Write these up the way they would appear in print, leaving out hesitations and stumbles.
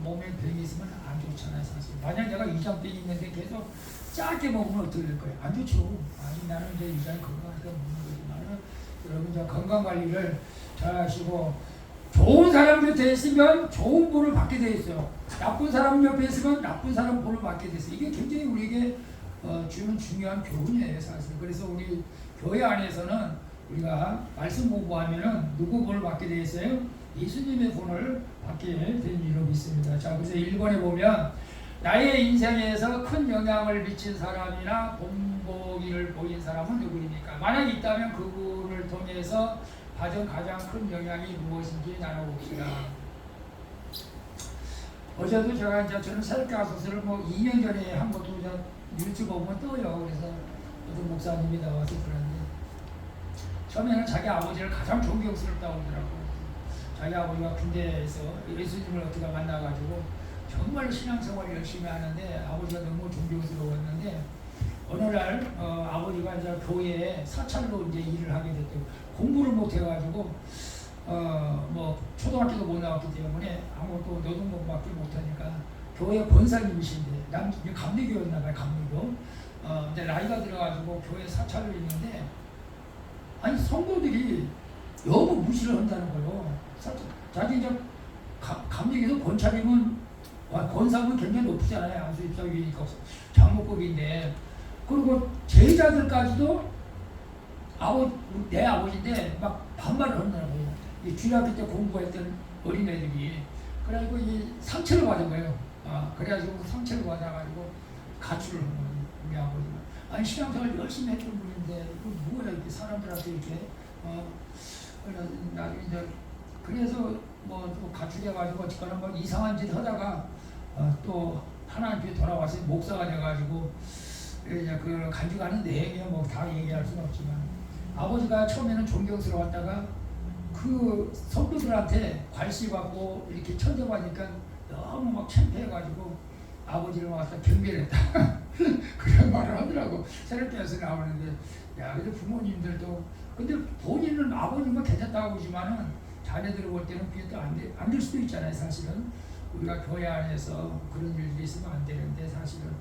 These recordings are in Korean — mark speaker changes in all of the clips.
Speaker 1: 몸에 병이 있으면 안 좋잖아요, 사실. 만약 내가 위장병이 있는데 계속 짧게 먹으면 어떻게 될 거예요? 안 좋죠. 아니, 나는 이제 위장이 건강하니까 먹는 거지만은, 여러분, 이제 건강 관리를 잘 하시고, 좋은 사람 곁에 있으면 좋은 본을 받게 돼 있어요. 나쁜 사람 옆에 있으면 나쁜 사람 본을 받게 돼 있어요. 이게 굉장히 우리에게 주는 중요한 교훈이에요, 사실. 그래서 우리 교회 안에서는 우리가 말씀 공부하면은 누구 본을 받게 돼 있어요? 예수님의 본을 받게 된 일로 믿습니다. 자, 그래서 1번에 보면 나의 인생에서 큰 영향을 미친 사람이나 본보기를 보인 사람은 누구입니까? 만약 있다면 그분을 통해서 받은 가장 큰 영향이 무엇인지 나눠봅시다. 어제도 제가 이제 저는 새롭게하소서를 뭐 2년 전에 한 것도 이제 유튜브 보면 떠요. 그래서 어떤 목사님이 나와서 그러는데 처음에는 자기 아버지를 가장 존경스럽다고 하더라고요. 자기 아버지가 군대에서 예수님을 어떻게 만나가지고 정말 신앙생활을 열심히 하는데 아버지가 너무 존경스러웠는데 어느 날 아버지가 이제 교회에 사찰로 이제 일을 하게 됐대요. 공부를 못 해가지고 뭐 초등학교도 못 나왔기 때문에 아무것도 노동법밖에 못하니까 교회 권사님이신데 남 감리교였나 봐요. 감리교. 이제 나이가 들어가지고 교회 사찰로 있는데 아니 성도들이 너무 무시를 한다는 거예요. 자기 이제 감리교에서 권사님은 권사는 굉장히 높잖아요. 안수입사위니까 장로급인데 그리고 제자들까지도 내 아버지인데 막 반말을 한다고요. 이 중학교 때 공부했던 어린애들이 그래가지고 이 상처를 받은 거예요. 그래가지고 상처를 받아가지고 가출을 한 거예요. 우리 아버지가. 아니 신앙생활 열심히 했던 분인데 이거 뭐야 이렇게 사람들한테 이렇게 나중에 이제 그래서 뭐 또 가출해가지고 어쨌거나 뭐 이상한 짓 하다가 또 하나님께 돌아와서 목사가 돼가지고 이제 그 간직하는 내용이야 뭐 다 얘기할 수는 없지만 아버지가 처음에는 존경스러웠다가 그 성도들한테 관심받고 이렇게 천대받으니까 너무 막 창피해가지고 아버지를 와서 경멸했다 그런 말을 하더라고. 새롭게해서 나오는데 야 근데 부모님들도 근데 본인은 아버님은 괜찮다고 하지만은 자녀들을 볼 때는 그게 또 안 될 수도 있잖아요. 사실은 우리가 교회 안에서 그런 일들이 있으면 안 되는데 사실은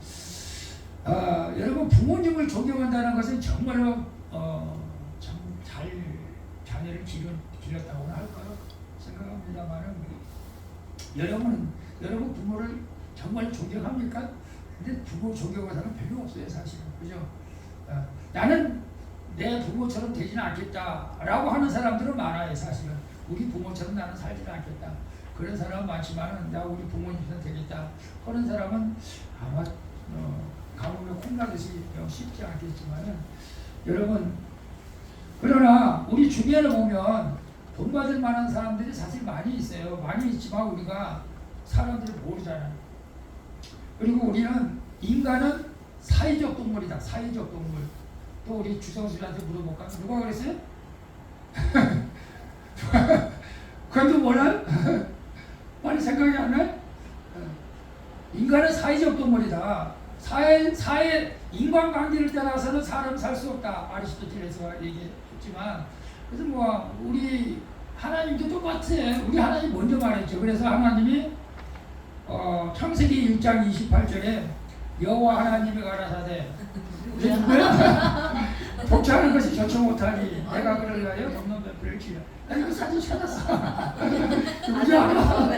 Speaker 1: 여러분 부모님을 존경한다는 것은 정말로 참 잘 자녀를 기렸다고나 할까요? 생각합니다만은 여러분 부모를 정말 존경합니까? 근데 부모 존경하는 사람 별로 없어요, 사실은. 그죠? 나는 내 부모처럼 되지는 않겠다라고 하는 사람들은 많아요, 사실은. 우리 부모처럼 나는 살지는 않겠다. 그런 사람은 많지만은 나 우리 부모님처럼 되겠다 하는 사람은 아마 가뭄에 콩나듯이 쉽지 않겠지만은 여러분 그러나 우리 주변을 보면 본받을 만한 사람들이 사실 많이 있어요. 많이 있지만 우리가 사람들을 모르잖아요. 그리고 우리는 인간은 사회적 동물이다. 사회적 동물. 또 우리 주성수한테 물어볼까? 누가 그랬어요? 그것도 몰라요? 빨리 생각이 안 나요? 인간은 사회적 동물이다. 인간관계를 떠나서는 사람 살 수 없다. 아리스토텔레스가 얘기했지만 그래서 뭐 우리 하나님도 똑같아요. 우리 하나님 먼저 말했죠. 그래서 하나님이 창세기 1장 28절에 여호와 하나님이 가라사대 이게 누구야? 복종하는 것이 좋지 못하니 내가 그를 위하여 덮는 뱀을 치려. 나 이거 사진 찾았어. 누구지 알아?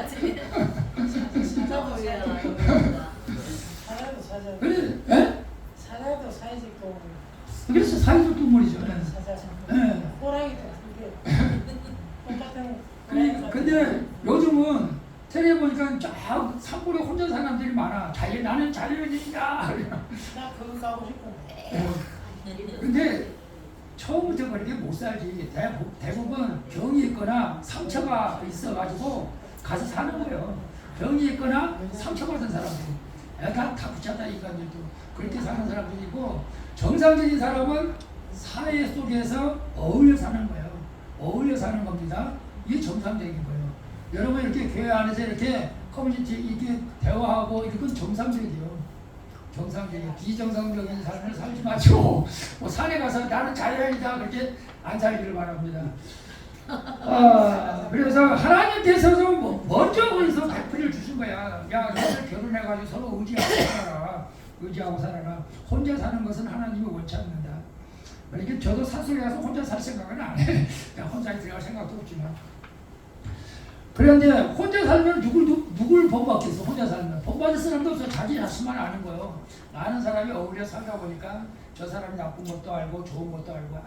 Speaker 1: 그래, 예?
Speaker 2: 사자도 사회적 동물.
Speaker 1: 그래서 사회적 동물이죠.
Speaker 2: 사자.
Speaker 1: 예.
Speaker 2: 호랑이도 그게 똑같은.
Speaker 1: 근데 요즘은 텔레 보니까 쫙 산골에 혼자 사는 사람들이 많아. 나는 자유인이다.
Speaker 2: 나 그거 가고 싶은데.
Speaker 1: 근데 처음부터 그렇게 못 살지. 대부분 병이 있거나 상처가 있어가지고 가서 사는 거예요. 병이 있거나 상처받은 사람들. 다 붙잡다 인간들도 그렇게 사는 사람들이고 정상적인 사람은 사회 속에서 어울려 사는 거예요. 어울려 사는 겁니다. 이게 정상적인 거예요. 여러분 이렇게 교회 안에서 이렇게 커뮤니티 이렇게 대화하고 이건 정상적이에요. 정상적인 비정상적인 삶을 살지 마시고 뭐 산에 가서 나는 자연이다 그렇게 안 살기를 바랍니다. 그래서 하나님께서도 먼저 거기서 베풀어 주시 주신 거야. 야, 너들 결혼해가지고 서로 의지하고 살아라. 혼자 사는 것은 하나님이 원치 않는다. 이게 저도 산속에 가서 혼자 살 생각은 안 해. 혼자 들어갈 생각도 없지만. 그런데 혼자 살면 누굴 본받겠어? 혼자 살면 본받을 사람도 없어. 자기 자신만 아는 거요. 아는 사람이 어울려 살다 보니까 저 사람이 나쁜 것도 알고 좋은 것도 알고,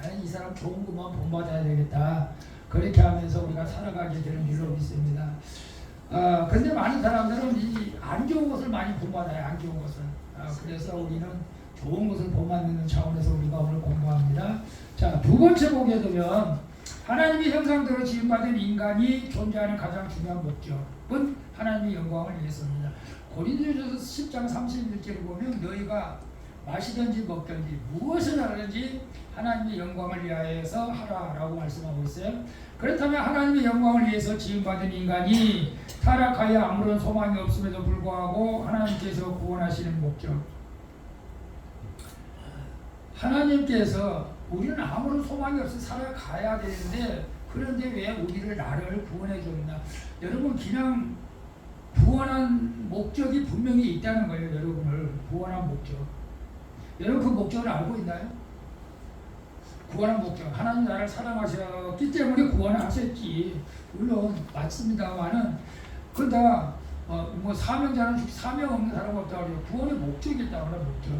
Speaker 1: 나는 이 사람 좋은 것만 본받아야 되겠다. 그렇게 하면서 우리가 살아가게 되는 줄로 믿습니다. 그런데 많은 사람들은 이 안 좋은 것을 많이 본받아요. 안 좋은 것을. 그래서 우리는 좋은 것을 본받는 차원에서 우리가 오늘 공부합니다. 자, 두 번째 보게 되면 하나님의 형상대로 지음받은 인간이 존재하는 가장 중요한 목적은 하나님의 영광을 위해서입니다. 고린도전서 10장 31절을 보면 너희가 마시든지 먹든지 무엇을 하든지 하나님의 영광을 위하여서 하라라고 말씀하고 있어요. 그렇다면 하나님의 영광을 위해서 지음받은 인간이 타락하여 아무런 소망이 없음에도 불구하고 하나님께서 구원하시는 목적, 하나님께서 우리는 아무런 소망이 없어 살아가야 되는데, 그런데 왜 나를 구원해 줬나? 여러분, 그냥 구원한 목적이 분명히 있다는 거예요. 여러분을 구원한 목적. 여러분 그 목적을 알고 있나요? 구원한 목적. 하나님 나를 사랑하셨기 때문에 구원을 하셨지. 물론 맞습니다만은, 그러다 사명자는 사명 없는 사람 없다고 그래요. 구원의 목적이 있다고 그래요. 목적.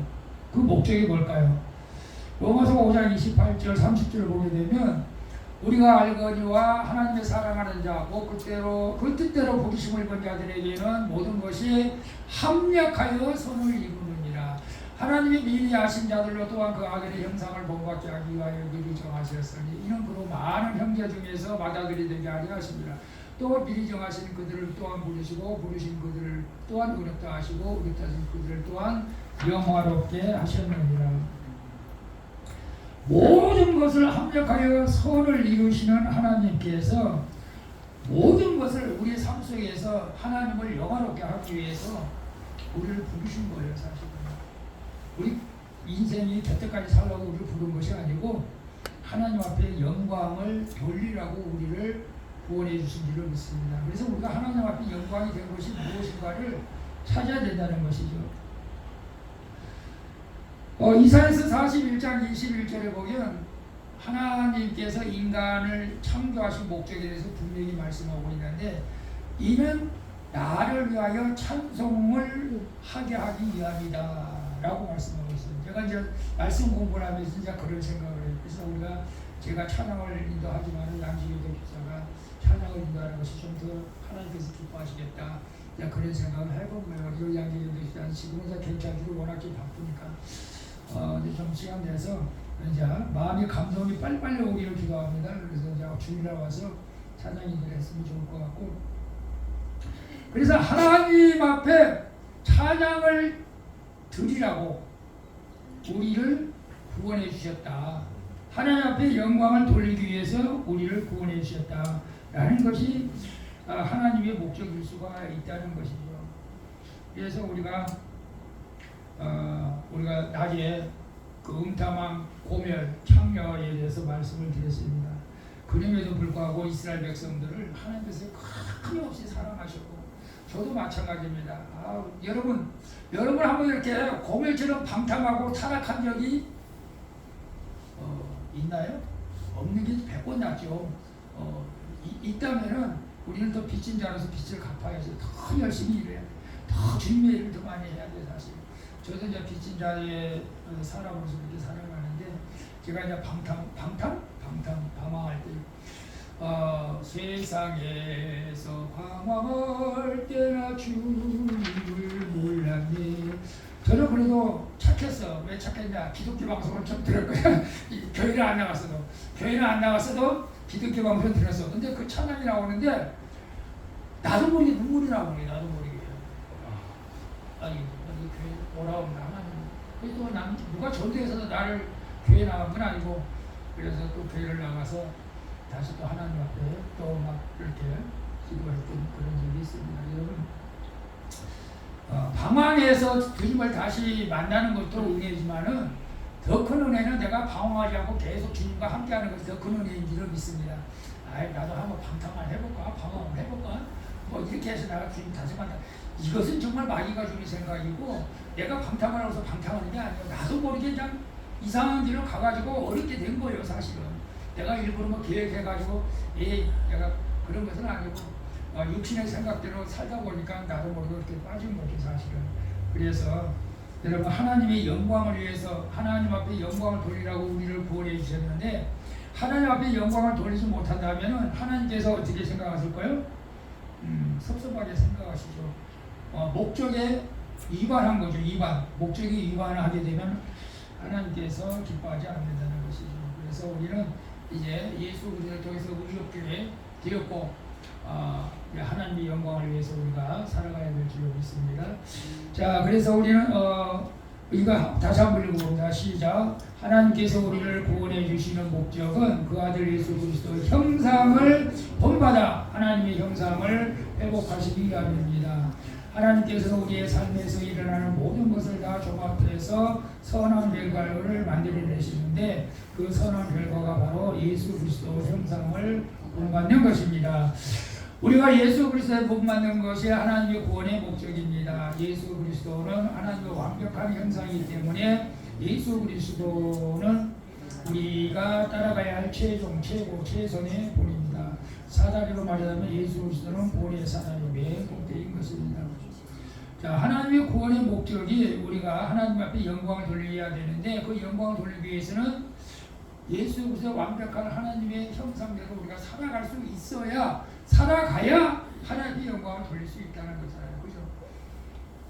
Speaker 1: 그 목적이 뭘까요? 로마서 5장 28절 30절을 보게 되면 우리가 알거니와 하나님의 사랑하는 자 그 뜻대로 부르심을 입은 자들에게는 모든 것이 합력하여 선을 이루느니라. 하나님이 미리 아신 자들로 또한 그 아들의 형상을 본받게 하기 위하여 미리 정하셨으니 이는 그로 많은 형제 중에서 받아들이게 하려 하십니다. 또 미리 정하신 그들을 또한 부르시고 부르신 그들을 또한 의롭다 하시고 의롭다 하신 그들을 또한 영화롭게 하셨느니라. 모든 것을 합력하여 선을 이루시는 하나님께서 모든 것을 우리의 삶 속에서 하나님을 영화롭게 하기 위해서 우리를 부르신 거예요. 사실은 우리 인생이 될 때까지 살라고 우리를 부른 것이 아니고 하나님 앞에 영광을 돌리라고 우리를 구원해 주신 줄을 믿습니다. 그래서 우리가 하나님 앞에 영광이 된 것이 무엇인가를 찾아야 된다는 것이죠. 이사야서 41장 21절에 보면 하나님께서 인간을 창조하신 목적에 대해서 분명히 말씀하고 있는데, 이는 나를 위하여 찬송을 하게 하기 위함이다 라고 말씀하고 있어요. 제가 이제 말씀 공부를 하면서 진짜 그런 생각을 해요. 그래서 제가 찬양을 인도하지만 양식의 교사가 찬양을 인도하는 것이 좀 더 하나님께서 기뻐하시겠다, 그런 생각을 해본 거예요. 이 양식의 교사는 지금은 괜찮기로 워낙 바쁘니까 이제 좀 시간 내서 이제 마음의 감동이 빨리빨리 오기를 기도합니다. 그래서 이제 주일에 와서 찬양 인도를 했으면 좋을 것 같고, 그래서 하나님 앞에 찬양을 드리라고 우리를 구원해 주셨다. 하나님 앞에 영광을 돌리기 위해서 우리를 구원해 주셨다라는 것이 하나님의 목적일 수가 있다는 것이죠. 그래서 우리가 낮에 그 음탕한 고멸, 창녀에 대해서 말씀을 드렸습니다. 그럼에도 불구하고 이스라엘 백성들을 하나님께서 끊임없이 사랑하셨고, 저도 마찬가지입니다. 여러분 한번 이렇게 고멜처럼 방탕하고 타락한 적이 있나요? 없는 게 100번 낫죠. 있다면은 우리는 더 빚진 자로서 빚을 갚아야죠. 더 열심히 일해야 돼. 더 주님의 일을 더 많이 해야 돼. 사실 저도 이제 빚진 자의 사람으로서 이렇게 살아가는데, 제가 이제 방황할 때 세상에서 방황할 때나 주님을 몰랐네. 저는 그래도 착했어. 왜 착했냐? 기독교 방송을 좀 들었거든. 교회를 안 나갔어도 기독교 방송을 들었어. 근데 그 찬양이 나오는데 나도 모르게 눈물이 나오네. 나도 모르게. 아니 교회 오라온다 하나님. 그래도 난 누가 전도해서도 나를 교회 나간 건 아니고, 그래서 또 교회를 나가서 다시 또 하나님 앞에 또 막 이렇게 기도했던 그런 적이 있습니다. 여러분, 방황해서 주님을 다시 만나는 것도 은혜지만은 더 큰 은혜는 내가 방황하지 않고 계속 주님과 함께하는 것이 더 큰 은혜인 줄을 믿습니다. 나도 한번 방탕만 해볼까? 방황을 해볼까? 뭐 이렇게 해서 내가 주님 다스린다. 이것은 정말 마귀가 주는 생각이고 내가 방탕을 하고서 방탕하는 게 아니에요. 나도 모르게 그냥 이상한 길을 가가지고 어렵게 된 거예요. 사실은 내가 일부러 뭐 계획해가지고 내가 그런 것은 아니고 육신의 생각대로 살다 보니까 나도 모르게 이렇게 빠진 거죠. 사실은. 그래서 여러분 하나님의 영광을 위해서 하나님 앞에 영광을 돌리라고 우리를 구원해 주셨는데 하나님 앞에 영광을 돌리지 못한다면 하나님께서 어떻게 생각하실까요? 섭섭하게 생각하시죠. 목적에 위반한 거죠. 목적에 위반을 하게 되면 하나님께서 기뻐하지 않는다는 것이죠. 그래서 우리는 이제 예수 그리스도를 통해서 의롭게 되었고 하나님의 영광을 위해서 우리가 살아가야 될 줄 믿습니다. 자, 그래서 우리는 우리가 다시 한번 읽어봅니다. 시작. 하나님께서 우리를 구원해 주시는 목적은 그 아들 예수 그리스도의 형상을 본받아 하나님의 형상을 회복하시기 위함입니다. 하나님께서는 우리의 삶에서 일어나는 모든 것을 다 종합해서 선한 결과를 만들어내시는데 그 선한 결과가 바로 예수 그리스도 형상을 본받는 것입니다. 우리가 예수 그리스도에 본받는 것이 하나님의 구원의 목적입니다. 예수 그리스도는 하나님의 완벽한 형상이기 때문에 예수 그리스도는 우리가 따라가야 할 최종, 최고, 최선의 본입니다. 사다리로 말하자면 예수 그리스도는 본의 사다리 맨 꼭대기인 것입니다. 자, 하나님의 구원의 목적이 우리가 하나님 앞에 영광을 돌려야 되는데 그 영광을 돌리기 위해서는 예수 그리스도 완벽한 하나님의 형상대로 우리가 살아갈 수 있어야 살아가야 하나님의 영광을 돌릴 수 있다는 거잖아요. 그죠?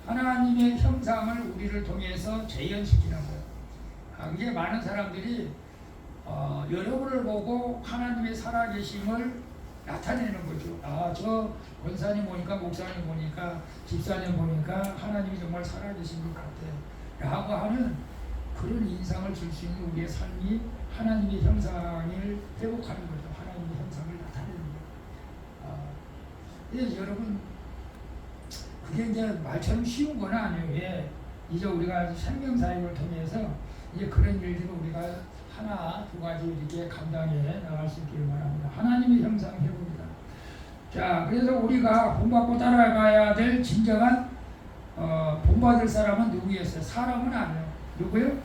Speaker 1: 하나님의 형상을 우리를 통해서 재현시키는 거예요. 이게 많은 사람들이 여러분을 보고 하나님의 살아계심을 나타내는 거죠. 저 권사님 보니까 목사님 보니까 집사님 보니까 하나님이 정말 살아계신 것 같아 라고 하는 그런 인상을 줄 수 있는 우리의 삶이 하나님의 형상을 회복하는 거죠. 하나님의 형상을 나타내는 거예요. 그래서 여러분 그게 이제 말처럼 쉬운 건 아니에요. 왜? 이제 우리가 생명사역을 통해서 이제 그런 일들을 우리가 하나 두 가지 이렇게 감당해 나갈 수 있기를 바랍니다. 하나님의 형상 회복입니다. 자, 그래서 우리가 본받고 따라가야 될 진정한 본받을 사람은 누구였어요? 사람은 아니에요. 누구요?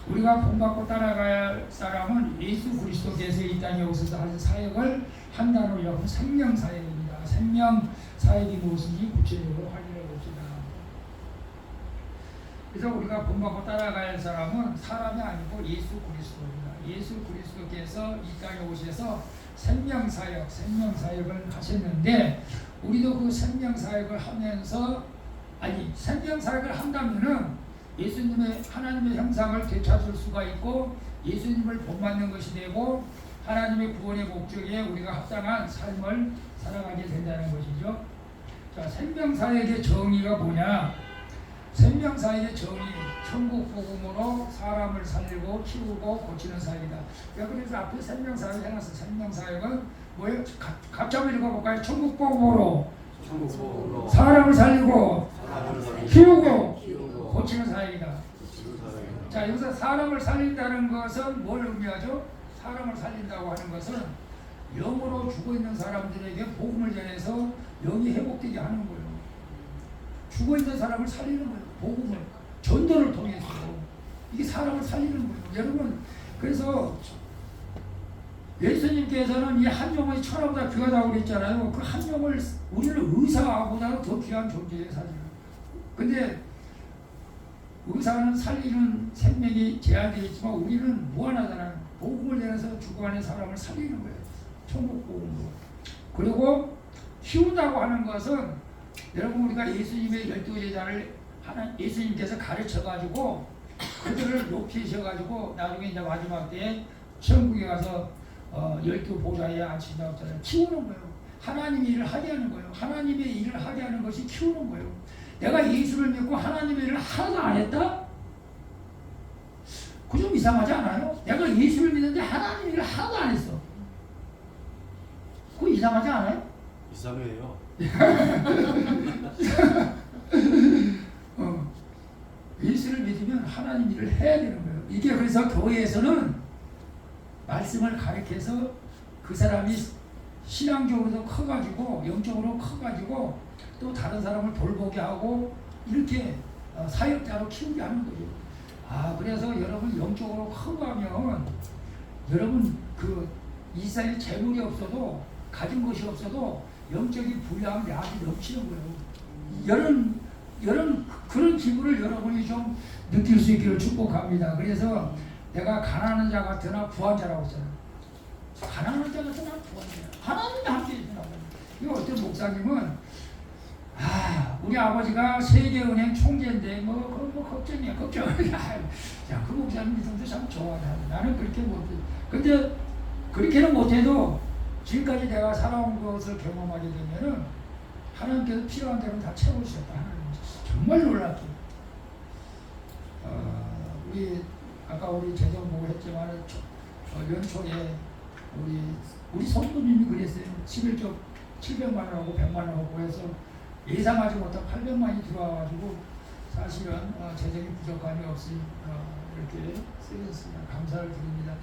Speaker 1: 우리가 본받고 따라가야 할 사람은 예수 그리스도께서 이 땅에 오셔서 하신 사역을 한다고 여러분 생명사역입니다. 생명사역이 무엇인지 구체적으로 확인해 봅시다. 그래서 우리가 본받고 따라가야 할 사람은 사람이 아니고 예수 그리스도입니다. 예수 그리스도께서 이 땅에 오셔서 생명사역을 하셨는데 우리도 그 생명사역을 하면서 생명사역을 한다면은 예수님의 하나님의 형상을 되찾을 수가 있고 예수님을 본받는 것이 되고 하나님의 구원의 목적에 우리가 합당한 삶을 살아가게 된다는 것이죠. 자, 생명사역의 정의가 뭐냐? 생명사역의 정의, 천국 복음으로 사람을 살리고 키우고 고치는 사역이다. 그래서 앞에 생명사역 해놨어. 생명사역은 뭐예요? 각자 한번 읽어볼까요? 천국 복음으로 사람을 살리고 키우고 고치는 사역이다. 자, 여기서 사람을 살린다는 것은 뭘 의미하죠? 사람을 살린다고 하는 것은 영으로 죽어있는 사람들에게 복음을 전해서 영이 회복되게 하는 거예요. 죽어있는 사람을 살리는 거예요. 복음을 전도를 통해서 이게 사람을 살리는 거예요. 여러분, 그래서 예수님께서는 이 한 영혼이 천하보다 귀하다고 그랬잖아요. 그 한 영을 우리는 의사보다 더 귀한 존재예요, 사실은. 근데 의사는 살리는 생명이 제한되어 있지만 우리는 무한하잖아요. 복음을 전해서 죽어가는 사람을 살리는 거예요. 천국 복음으로. 그리고 키운다고 하는 것은 여러분 우리가 예수님의 12제자를 예수님께서 가르쳐가지고 그들을 높이셔가지고 나중에 이제 마지막 때에 천국에 가서 12보좌에 앉힌다고 했잖아요. 키우는 거예요. 하나님의 일을 하게 하는 거예요. 하나님의 일을 하게 하는 것이 키우는 거예요. 내가 예수를 믿고 하나님의 일을 하나도 안 했다? 그 좀 이상하지 않아요? 내가 예수를 믿는데 하나님의 일을 하나도 안 했어. 그거 이상하지 않아요?
Speaker 3: 이상해요.
Speaker 1: 예수를 믿으면 하나님 일을 해야 되는 거예요. 이게 그래서 교회에서는 말씀을 가르쳐서 그 사람이 신앙적으로도 커가지고 영적으로 커가지고 또 다른 사람을 돌보게 하고 이렇게 사역자로 키우게 하는 거죠. 그래서 여러분 영적으로 커가면 여러분 이 세상에 재물이 없어도 가진 것이 없어도 영적인 부유함 약이 넘치는 거예요. 그런 기분을 여러분이 좀 느낄 수 있기를 축복합니다. 그래서 내가 가난한 자 같으나 부한 자라고 했잖아요. 가난한 자 같으나 부한 자. 하나님이 함께 있더라고요. 이 어떤 목사님은 우리 아버지가 세계은행 총재인데 뭐 걱정이야 걱정. 야, 그 목사님 믿음도 참 좋아. 나는 그렇게 못해. 근데 그렇게는 못해도 지금까지 내가 살아온 것을 경험하게 되면은 하나님께서 필요한 대로 다 채우셨다. 하나님 정말 놀랍죠. 우리 아까 우리 재정 보고 했지만 연초에 우리 성도님이 그랬어요. 11조 700만 원하고 100만 원하고 해서 예상하지 못한 800만이 들어와가지고 사실은 재정이 부족함이 없이 이렇게 쓰였습니다. 감사를 드립니다.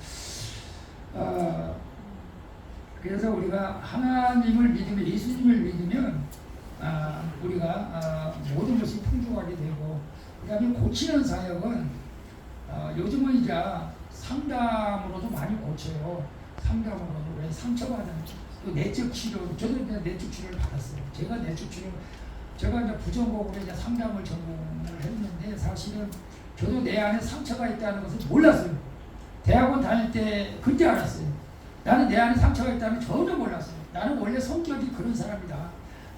Speaker 1: 그래서 우리가 하나님을 믿으면 예수님을 믿으면 우리가 모든 것이 풍족하게 되고 그 다음에 고치는 사역은 요즘은 이제 상담으로도 많이 고쳐요. 상담으로도 왜 상처받은 또 내적 치료 저도 내적 치료를 받았어요. 제가 이제 부전공으로 이제 상담을 전공을 했는데 사실은 저도 내 안에 상처가 있다는 것을 몰랐어요. 대학원 다닐 때 그때 알았어요. 나는 내 안에 상처가 있다는 전혀 몰랐어요. 나는 원래 성격이 그런 사람이다.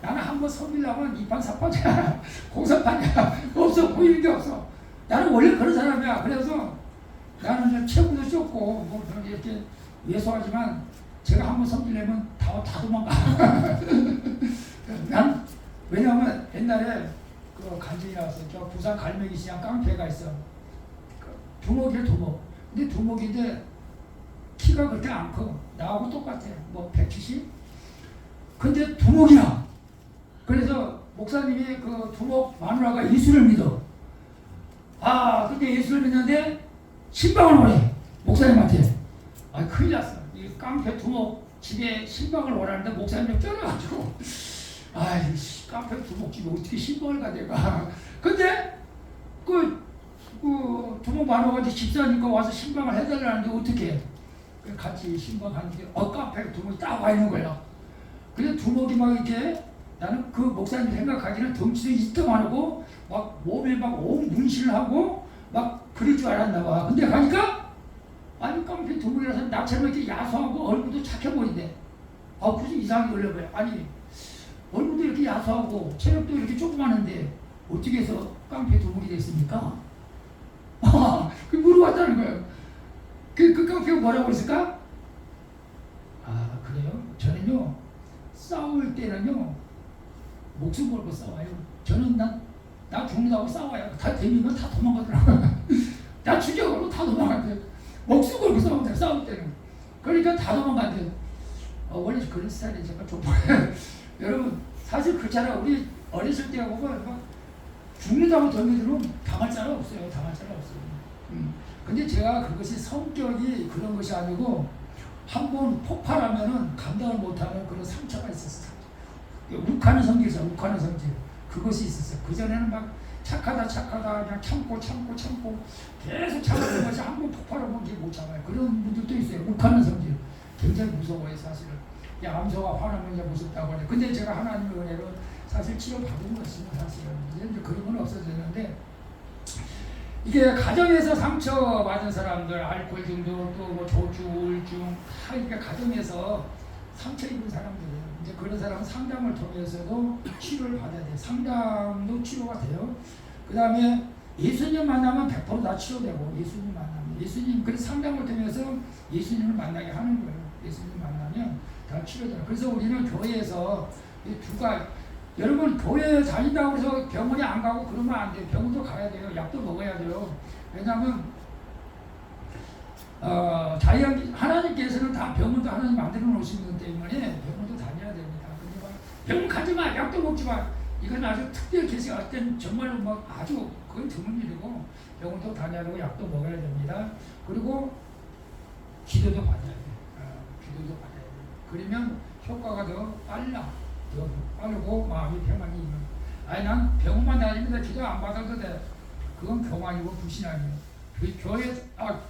Speaker 1: 나는 한번 섬기려면 이판사판이야. 공사판이야. 없어. 보이는 게 없어. 나는 원래 그런 사람이야. 그래서 나는 체구도 좁고 뭐 이렇게 왜소하지만 제가 한번 섬기려면 다 도망가. 난 왜냐하면 옛날에 그 간증이 나왔어요. 저 부산 갈매기 시장 깡패가 있어. 두목이래 두목. 근데 두목인데 키가 그렇게 안 커. 나하고 똑같아. 뭐 170? 근데 두목이야. 그래서 목사님이 그 두목 마누라가 예수를 믿어. 근데 예수를 믿는데 신방을 오래. 목사님한테. 큰일 났어. 이 깡패 두목 집에 신방을 오라는데 목사님이 쫓아가지고 깡패 두목 집에 어떻게 신방을 가 내가. 근데 두목 마누라가 집사니까 와서 신방을 해달라는데 어떻게 같이 신방하는데 깡패 두목이 딱 와 있는 거야. 근데 두목이 막 이렇게 나는 그 목사님 생각하기는 덩치도 이따만하고 막 몸에 막 온 문신을 하고 막 그럴 줄 알았나 봐. 근데 가니까 깡패 두목이라서 나처럼 이렇게 야수하고 얼굴도 착해 보이는데 무슨 이상하게 올려봐요. 얼굴도 이렇게 야수하고 체력도 이렇게 조그마한데 어떻게 해서 깡패 두목이 됐습니까? 그 물어봤다는 거예요. 그 깡패가 뭐라고 했을까? 그래요? 저는요 싸울 때는요 목숨 걸고 싸워요. 저는 나 죽는다고 싸워요. 다 데미면 다 도망가더라고요. 나 죽여버리고 다 도망간대요. 목숨 걸고 싸울 때는. 그러니까 다 도망간대요. 원래 그런 스타일이 제가 좀 여러분 사실 그렇잖아. 우리 어렸을 때 보면 막 죽는다고 덤비들면 당할 자가 없어요. 근데 제가 그것이 성격이 그런 것이 아니고 한번 폭발하면은 감당을 못하는 그런 상처가 있었어요. 욱하는 성질이죠. 욱하는 성질. 그것이 있었어요. 그전에는 막 착하다 그냥 참고 계속 참는 것이 한번 폭발하면 이게 못 참아요. 그런 분들도 있어요. 욱하는 성질. 굉장히 무서워요. 사실은. 암소가 화나면 이제 무섭다고 하네. 근데 제가 하나님의 은혜로 사실 치료받은 것입니다. 사실은. 이제 그런 건 없어졌는데 이게 가정에서 상처받은 사람들, 알코올 중독, 또 뭐 조주, 우울증, 다 이게 가정에서 상처 입은 사람들이에요. 이제 그런 사람은 상담을 통해서도 치료를 받아야 돼요. 상담도 치료가 돼요. 그 다음에 예수님 만나면 100% 다 치료되고, 예수님 만나면. 그래서 상담을 통해서 예수님을 만나게 하는 거예요. 예수님 만나면 다 치료돼요. 그래서 우리는 교회에서 이 두 가지, 여러분 교회 다닌다고 해서 병원에 안 가고 그러면 안 돼요. 병원도 가야 돼요. 약도 먹어야 돼요. 왜냐하면 하나님께서는 다 병원도 하나님 만들어 놓으신 것 때문에 병원도 다녀야 됩니다. 근데 병원 가지 마, 약도 먹지 마. 이건 아주 특별 케이스가 어떤 정말 막 아주 그건 드문 일이고 병원도 다녀야 되고 약도 먹어야 됩니다. 그리고 기도도 받아야 돼요. 기도도 받아야 돼요. 그러면 효과가 더 빨라. 더 빠르고 마음이 평안이 있는. 아니 난 병원만 다니면서 기도 안 받아도 돼. 그건 교만이고 불신 아니에요.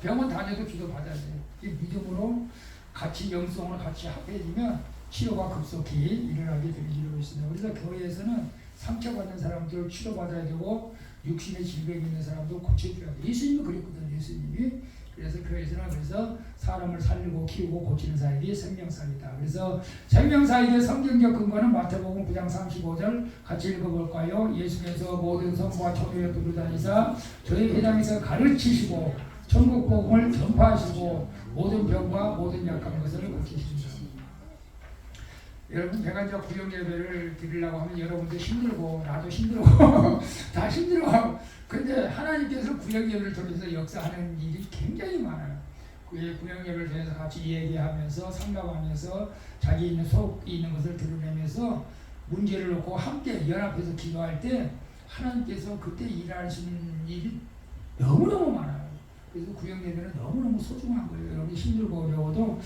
Speaker 1: 병원 다녀도 기도 받아야 돼. 이 믿음으로 같이 영성을 같이 합해지면 치료가 급속히 일어나게 되기로 있습니다. 그래서 교회에서는 상처받는 사람들 치료받아야 되고 육신의 질병이 있는 사람도 고쳐줘야 돼. 예수님이 그랬거든. 예수님이. 그래서 교회에서는 그래서 사람을 살리고 키우고 고치는 사역이 생명사역이다. 그래서 생명사역의 성경적 근거는 마태복음 9장 35절 같이 읽어볼까요? 예수께서 모든 성과 초교에 두루다니사 저희 회당에서 가르치시고 천국 복음을 전파하시고 모든 병과 모든 약한 것을 고치십니다. 여러분 제가 이제 구역 예배를 드리려고 하면 여러분도 힘들고 나도 힘들고 다 힘들어. 그런데 하나님께서 구역 예배를 통해서 역사하는 일이 굉장히 많아요. 구역 예배를 통해서 같이 얘기하면서 상담하면서 자기 있는 속이 있는 것을 드러내면서 문제를 놓고 함께 연합해서 기도할 때 하나님께서 그때 일하시는 일이 너무너무 많아요. 그래서 구역 예배는 너무너무 소중한 거예요. 여러분이 힘들고 어려워도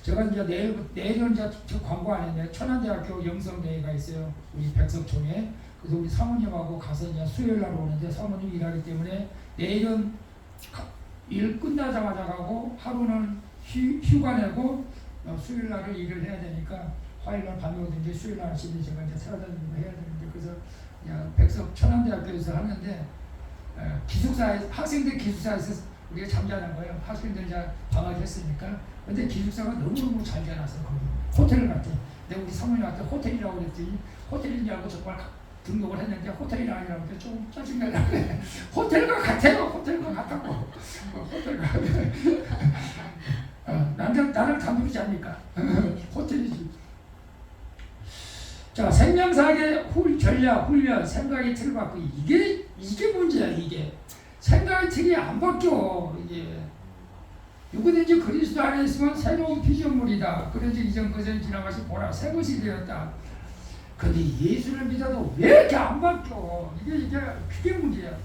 Speaker 1: 제가 이제 내년 이제 광고 안 했는데 천안대학교 영성대회가 있어요. 우리 백석촌에. 그래서 우리 사모님하고 가서 이제 수요일 날 오는데 사모님 일하기 때문에 내년 일 끝나자마자 가고 하루는 휴가 내고 수요일 날을 일을 해야 되니까 화요일 날 밤에 오든지 수요일 날 아침에 제가 이제 찾아다니고 해야 되는데 그래서 그냥 백석 천안대학교에서 하는데 기숙사에 학생들 기숙사에서 우리가 잠자는 거예요. 학생들 이제 방학했으니까. 근데 기숙사가 너무너무 잘 자라서 거기 호텔 같아. 내가 우리 사모님한테 호텔이라고 그랬더니 호텔인 줄 알고 정말 등록을 했는데 호텔이 아니라고 해서 조금 짜증나려고 그래. 호텔과 같아요. 호텔과 같다고. 호텔과 같아. 나를 담그지 않니까. 호텔이지. 자, 생명사학의 전략, 훈련, 생각의 틀을 바꾸 이게 문제야. 이게 생각의 틀이 안 바뀌어. 이게 누구든지 그리스도 안에 있으면 새로운 피조물이다. 그래서 이전 것은 지나가시 보라 새 것이 되었다. 근데 예수를 믿어도 왜 이렇게 안 바뀌어? 그게 문제야.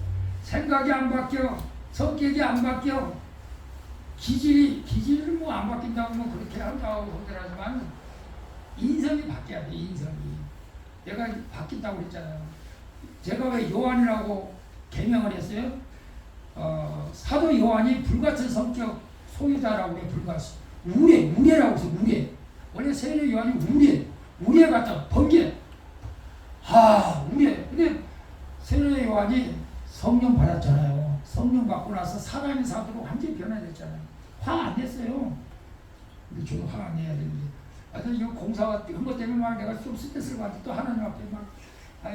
Speaker 1: 생각이 안 바뀌어. 성격이 안 바뀌어. 기질이 뭐 안 바뀐다고 뭐 그렇게 한다고 하더라지만 인성이 바뀌어야 돼. 인성이. 내가 바뀐다고 그랬잖아요. 제가 왜 요한이라고 개명을 했어요? 사도 요한이 불같은 성격 소유자라고 해. 불같이 우레라고 해서 우레. 원래 세례 요한이 우레 같다. 번개. 우레. 근데 세례 요한이 성령 받았잖아요. 성령 받고 나서 사람의 사도로 완전히 변화됐잖아요. 화 안 냈어요. 근데 저도 화 안 내야 되는데. 하여튼 이거 공사가 한 것 때문에 막 내가 좀 스트레스를 받고 또 하나님 앞에 막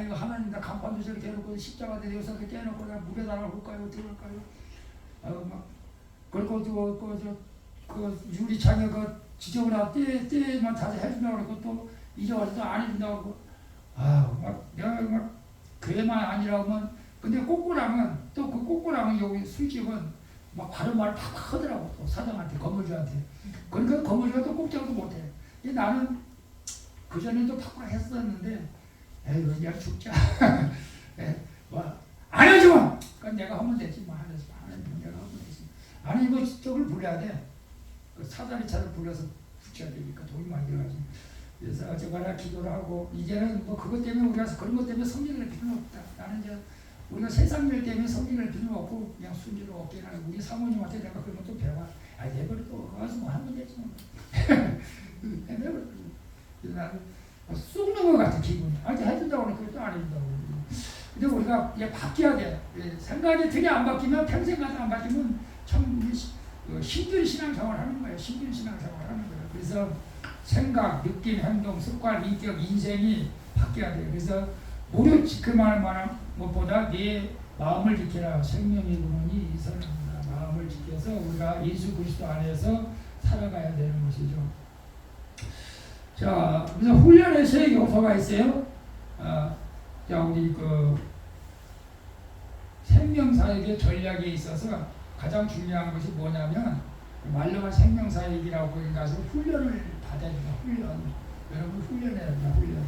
Speaker 1: 이거 하나님 나 간판도 저렇게 해놓고 십자가 대여서 이렇게 해놓고 내가 물에다가 볼까요? 어떻게 할까요? 막 그리고 그 유리창에 그 지저분한 때만 다시 해준다고 그러고 또 잊어가지고 또 안 해준다고 그러고 내가 막 그애만 아니라고 하면 근데 꼬꾸랑은 또 그 꼬꾸랑은 여기 술집은 막 바른 말을 팍팍 하더라고 또 사장한테 건물주한테 그러니까 건물주가 또 꼼짝도 못해. 나는 그전에도 팍팍 했었는데 에이 그냥 죽자. 안 해주면 그건 내가 하면 되지 뭐 하면서 내가 하면 되지. 아니 이거 저걸 불러야 돼. 그 사다리차를 불러서 붙여야 되니까 돈이 많이 들어가지. 그래서 어쨌거나 기도를 하고 이제는 뭐 그것 때문에 우리가 그런 것 때문에 성경을 낼 필요는 없다. 나는 이제 우리가 세상 일 때문에 성경을 낼 필요는 없고 그냥 순지로 없게 하는 우리 사모님한테 내가 그런 것도 배워. 내버려 또 가서 뭐 하면 되지 뭐. 내버려. 나는 쑥 넘어갔어 기분이. 해준다고 하니까 또 안 해준다고. 근데 우리가 이제 바뀌어야 돼. 생각이 되게 안 바뀌면 평생까지 안 바뀌면 참 힘든 신앙생활 하는 거예요. 힘든 신앙생활 하는 거예요. 그래서 생각, 느낌, 행동, 습관, 인격, 인생이 바뀌어야 돼요. 그래서 무릇 지켜만할 만한 것보다 내 마음을 지켜라. 생명의 근원이 이선합니다. 마음을 지켜서 우리가 예수 그리스도 안에서 살아가야 되는 것이죠. 자, 그래서 훈련에서의 요소가 있어요. 자, 우리 생명사역의 전략에 있어서 가장 중요한 것이 뭐냐면 말로만 생명사역이라고 그러니까 훈련을 받아야 돼요. 훈련. 여러분 훈련해야 됩니다. 훈련.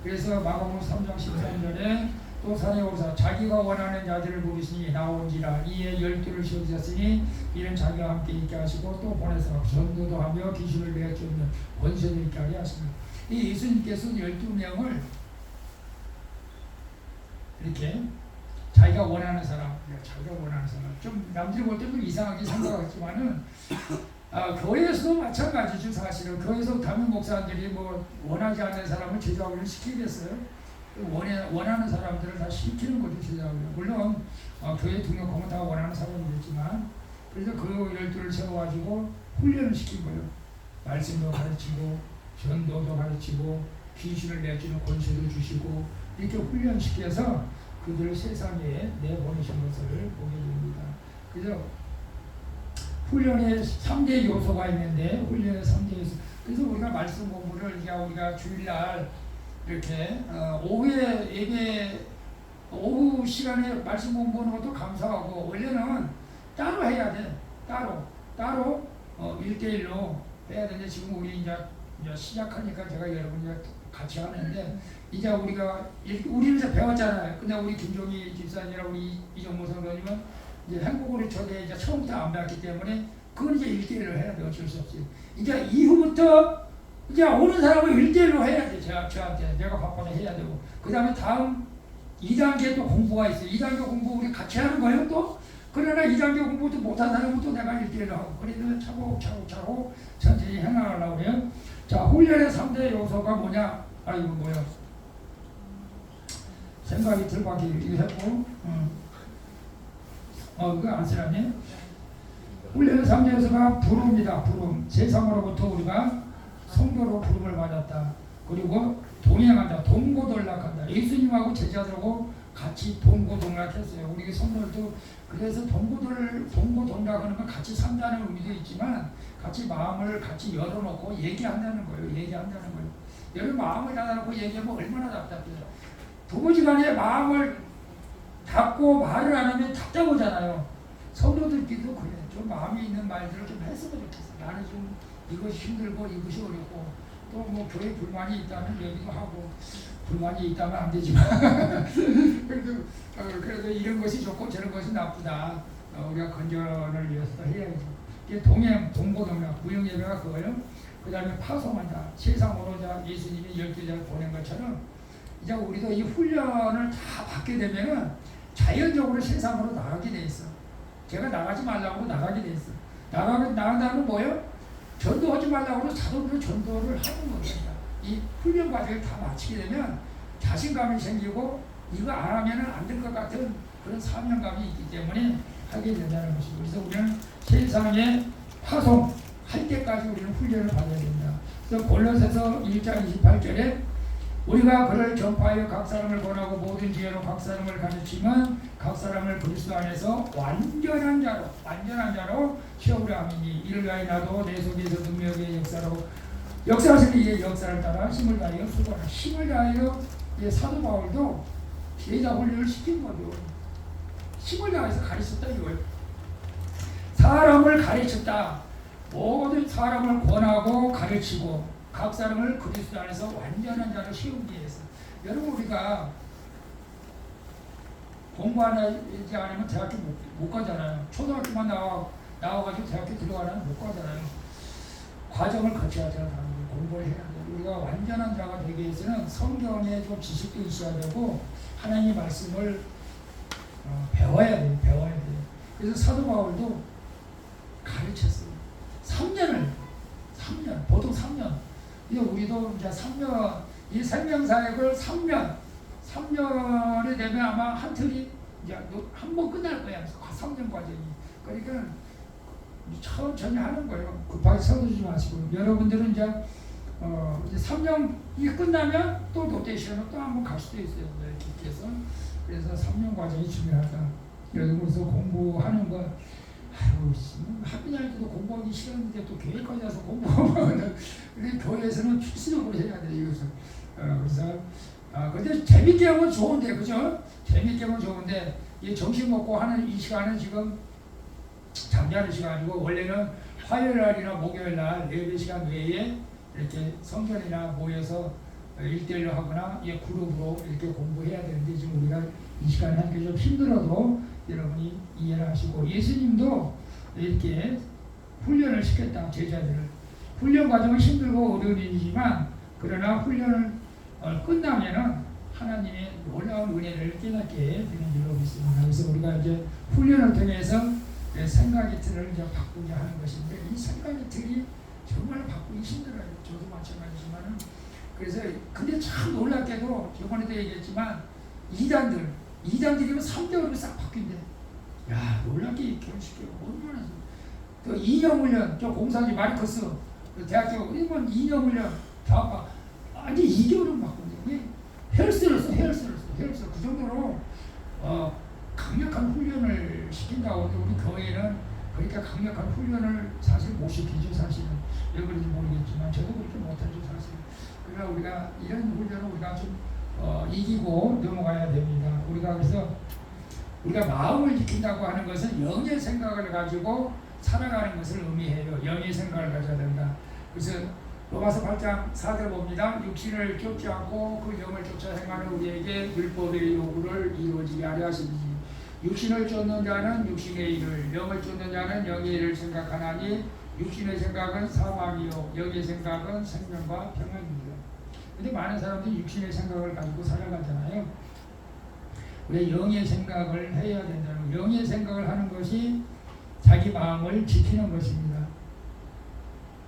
Speaker 1: 그래서 마가복음 3장 13절에 또 또 사내오사 자기가 원하는 자들을 부르시니 나온지라 이에 12를 세우셨으니 이는 자기와 함께 있게 하시고 또 보내서 전도도 하며 귀신을 내쫓는 권세도 있게 하게 하십니다. 이 예수님께서 12명을 이렇게 자기가 원하는 사람, 좀 남들이 볼 때도 이상하게 생각하지만은 교회에서도 마찬가지죠. 사실은 교회에서 담임 목사들이 뭐 원하지 않는 사람을 제자훈련 시키겠어요? 원하는 사람들을 다 시키는 거죠. 제자훈련. 물론 교회 등록하면 다 원하는 사람이겠지만 그래서 그 12를 세워가지고 훈련을 시킨 거예요. 말씀도 가르치고 전도도 가르치고 귀신을 내주는 권세도 주시고 이렇게 훈련시켜서 그들을 세상에 내보내신 것을 보게 됩니다. 그래서 훈련에 3대 요소가 있는데 훈련의 3대 요소. 그래서 우리가 말씀 공부를 우리가 주일날 이렇게 오후에 예배 오후 시간에 말씀 공부하는 것도 감사하고 원래는 따로 해야 돼. 따로 1대1로 해야 되는데 지금 우리 이제 시작하니까 제가 여러분이 같이 하는데 이제 우리는 이제 배웠잖아요. 근데 우리 김종희 집사님이랑 우리 이정모 선생님은 이제 한국어를 저게 이제 처음부터 안 배웠기 때문에 그건 이제 1대1로 해야 돼. 어쩔 수 없지. 이제 이후부터 이제 오는 사람은 1대1로 해야 돼. 저한테 내가 바빠서 해야 되고 그 다음에 다음 2단계 또 공부가 있어요. 2단계 공부 우리 같이 하는 거예요 또. 그러나 2단계 공부도 못한 사람은 또 내가 1대1로 하고 그래서 차곡차곡 천천히 해나가려고 해요. 자, 훈련의 3대 요소가 뭐냐? 이거 뭐야? 생각이 들밖에 이거 했고 그거 안 쓰라네. 훈련의 3대 요소가 부름이다. 부름. 세상으로부터 우리가 성도로 부름을 받았다. 그리고 동행한다. 동고동락한다. 예수님하고 제자들하고 같이 동고동락했어요. 우리 성도들도 그래서 동고동락하는 건 같이 산다는 의미도 있지만 같이 마음을 같이 열어놓고 얘기한다는 거예요. 여러분 마음을 닫아놓고 얘기하면 얼마나 답답해요. 부부지간에 마음을 닫고 말을 안 하면 답답하잖아요. 성도들끼리도 그래. 좀 마음에 있는 말들을 좀 했으면 좋겠어. 나는 좀 이것이 힘들고 이것이 어렵고 또 뭐 교회 불만이 있다면 얘기도 하고 불만이 있다면 안 되지만 그래도 이런 것이 좋고 저런 것이 나쁘다. 우리가 건전을 위해서 해야죠. 이게 동고동락, 무용예배가 그거예요. 그 다음에 파송한다. 세상으로 예수님이 12자를 보낸 것처럼 이제 우리도 이 훈련을 다 받게 되면은 자연적으로 세상으로 나가게 돼 있어. 제가 나가지 말라고 나가게 돼 있어. 나간다는 뭐예요? 전도하지 말라고 자동으로 전도를 하는 겁니다. 이 훈련 과정을 다 마치게 되면 자신감이 생기고 이거 안 하면 안 될 것 같은 그런 사명감이 있기 때문에 하게 된다는 것이고 그래서 우리는 세상에 파송할 때까지 우리는 훈련을 받아야 된다. 그래서 골로새서 1장 28절에 우리가 그를 전파하여 각 사람을 권하고 모든 지혜로 각 사람을 가르치면 각 사람을 그리스도 안에서 완전한 자로 세우려 함이니 이를 위하여 나도 내 속에서 능력의 역사로 역사하시는 이의 역사를 따라 힘을 다하여 수고하라. 힘을 다하여 사도 바울도 제자 훈련을 시킨 거죠. 힘을 다해서 가르쳤다 이거예요. 사람을 가르쳤다. 모든 사람을 권하고 가르치고 각 사람을 그리스도 안에서 완전한 자로 세우기 위해서. 여러분 우리가 공부하지 않으면 대학교 못 가잖아요. 초등학교만 나와가지고 대학교 들어가면 못 가잖아요. 과정을 거쳐야 돼요. 공부를 해야 돼요. 우리가 완전한 자가 되기 위해서는 성경에 좀 지식도 있어야 되고 하나님의 말씀을 배워야 돼요. 그래서 사도 바울도 가르쳤어요. 3년 보통 3년. 우리도 이제 3년, 이 생명사역을 3년이 되면 아마 한 틀이 이제 한 번 끝날 거야. 3년 과정이. 그러니까 천천히 하는 거예요. 급하게 서두르지 마시고. 여러분들은 이제 3년이 끝나면 또 로테이션을 또 한 번 갈 수도 있어요. 이렇게 해서. 그래서 3년 과정이 중요하다. 여러분께서 공부하는 거 학교 다닐 때도 공부하기 싫었는데 또 교회까지 와서 공부하면 교회에서는 필수적으로 해야 돼요. 이것을. 그래서 근데 재밌게 하면 좋은데 그죠? 재밌게 하면 좋은데 이 점심 먹고 하는 이 시간은 지금 잠자는 시간이고 원래는 화요일 날이나 목요일 날 예배 시간 외에 이렇게 성전이나 모여서 1대1로 하거나 그룹으로 이렇게 공부해야 되는데 지금 우리가 이 시간에 하니까 좀 힘들어도 여러분이 이해를 하시고 예수님도 이렇게 훈련을 시켰다 제자들을. 훈련 과정은 힘들고 어려운 일이지만 그러나 훈련을 끝나면은 하나님의 놀라운 은혜를 깨닫게 되는 줄로 믿습니다. 그래서 우리가 이제 훈련을 통해서 생각의 틀을 이제 바꾸게 하는 것인데 이 생각의 틀이 정말 바꾸기 힘들어요. 저도 마찬가지지만은 그래서 근데 참 놀랍게도 저번에도 얘기했지만 이단들이면 3개월이면 싹 바뀐대. 야 놀랍게 결혼시켜요. 얼마나 그 2년 훈련 저 공사지 마리커스 그 대학교 일본 2년 훈련 다 아니 2개월은 바꾼대. 헬스를 써. 그 정도로 강력한 훈련을 시킨다고 하는데 우리 교회는 그러니까 강력한 훈련을 사실 못 시키죠. 사실은 왜 그런지 모르겠지만 저도 그렇게 못하죠. 사실. 그러나 우리가 이런 훈련을 우리가 좀 이기고 넘어가야 됩니다. 우리가 그래서 우리가 마음을 지킨다고 하는 것은 영의 생각을 가지고 살아가는 것을 의미해요. 영의 생각을 가져야 된다. 그래서 로마서 8장 4절 봅니다. 육신을 쫓지 않고 그 영을 쫓아 행하는 우리에게 율법의 요구를 이루어지게 하려 하시니 육신을 쫓는 자는 육신의 일을 영을 쫓는 자는 영의 일을 생각하나니 육신의 생각은 사망이요 영의 생각은 생명과 평안입니다. 근데 많은 사람들이 육신의 생각을 가지고 살아가잖아요. 우리 영의 생각을 해야 된다는 거예요. 영의 생각을 하는 것이 자기 마음을 지키는 것입니다.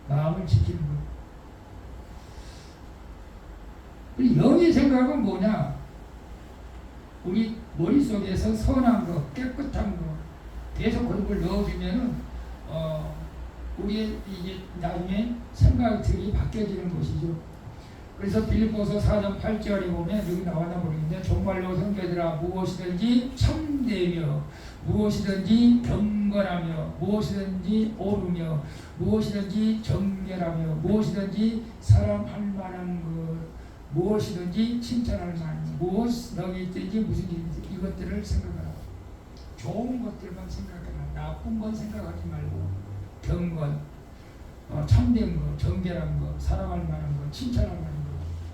Speaker 1: 마음을 지키는 것. 영의 생각은 뭐냐? 우리 머릿속에서 선한 것, 깨끗한 것 계속 그런 걸 넣어주면은 우리의 이제 나중에 생각들이 바뀌어지는 것이죠. 그래서 빌립보서 4장 8절에 보면 여기 나왔나 모르겠는데 정말로 형제들아 무엇이든지 참되며 무엇이든지 경건하며 무엇이든지 옳으며 무엇이든지 정결하며 무엇이든지 사랑할 만한 것 무엇이든지 칭찬할 만한 것 무엇 너희 있든지 무슨 일이든지 이것들을 생각하라. 좋은 것들만 생각하라. 나쁜 건 생각하지 말고 경건, 참된 것, 정결한 것, 사랑할 만한 것, 칭찬할 만한 것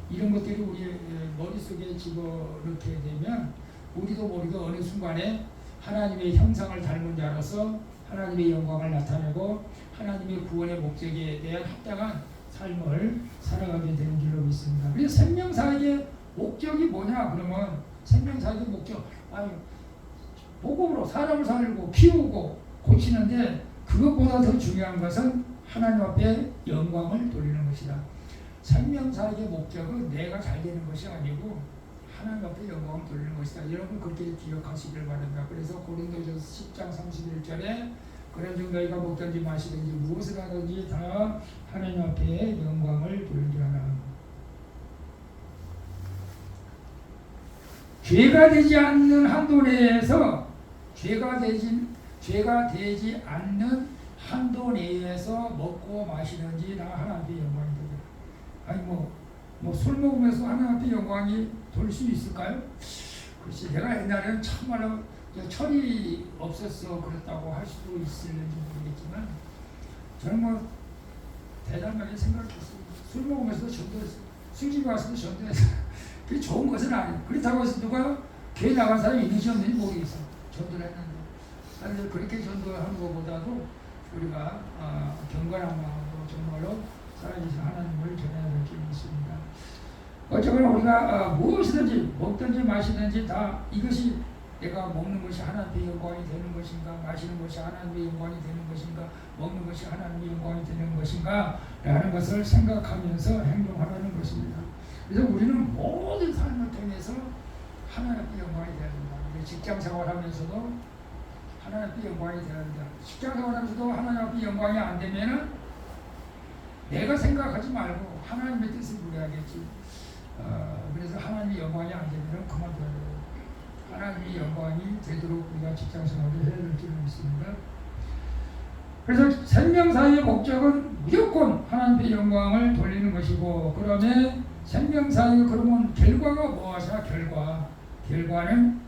Speaker 1: 이런 것들이 우리의 머릿속에 집어넣게 되면 우리도 모르게 어느 순간에 하나님의 형상을 닮은 자로서 하나님의 영광을 나타내고 하나님의 구원의 목적에 대한 합당한 삶을 살아가게 되는 줄로 믿습니다. 그래서 생명사역의 목적이 뭐냐? 그러면 생명사역의 목적 복음으로 사람을 살리고 키우고 고치는데 그것보다 더 중요한 것은 하나님 앞에 영광을 돌리는 것이다. 생명사역의 목적은 내가 잘 되는 것이 아니고 하나님 앞에 영광을 돌리는 것이다. 여러분 그렇게 기억하시길 바랍니다. 그래서 고린도전서 10장 31절에 그런즉 너희가 먹든지 마시든지 무엇을 하든지 다 하나님 앞에 영광을 돌리라. 죄가 되지 않는 한도 내에서 죄가 되지 않는 한도 내에서 먹고 마시든지 다 하나님의 영광이 되리라. 아니 술 먹으면서 하나님 앞에 영광이 돌 수 있을까요? 글쎄 내가 옛날에는 참말로 철이 없었어 그랬다고 할 수도 있을지 모르겠지만 저는 대단하게 생각했어요. 술 먹으면서도 전도했어요. 술집에 가서도 전도했어요. 그게 좋은 것은 아니에요. 그렇다고 해서 누가 교회 나간 사람이 있는지 없는지 모르겠어요. 전도를 했는데. 그래서 그렇게 전도하는 것보다도 우리가 경건한 마음으로 정말로 살아계신 하나님을 전해야 될 줄이 있습니다. 어쩌거나 우리가 무엇이든지 먹든지 마시든지 다 이것이 내가 먹는 것이 하나님의 영광이 되는 것인가 마시는 것이 하나님의 영광이 되는 것인가 먹는 것이 하나님의 영광이 되는 것인가 라는 것을 생각하면서 행동하라는 것입니다. 그래서 우리는 모든 삶을 통해서 하나님의 영광이 되어야 된다. 직장 생활하면서도 하나님의 영광이 되어야 된다. 직장 생활하면서도 하나님의 영광이 안 되면은 내가 생각하지 말고 하나님의 뜻을 구해야겠지. 그래서 하나님의 영광이 안 되면 그만둬야 돼요. 하나님의 영광이 되도록 우리가 직장 생활을 해야 될 줄 믿습니다. 그래서 생명사의 목적은 무조건 하나님의 영광을 돌리는 것이고 그러면 생명사의 그러면 결과가 무엇이야? 결과는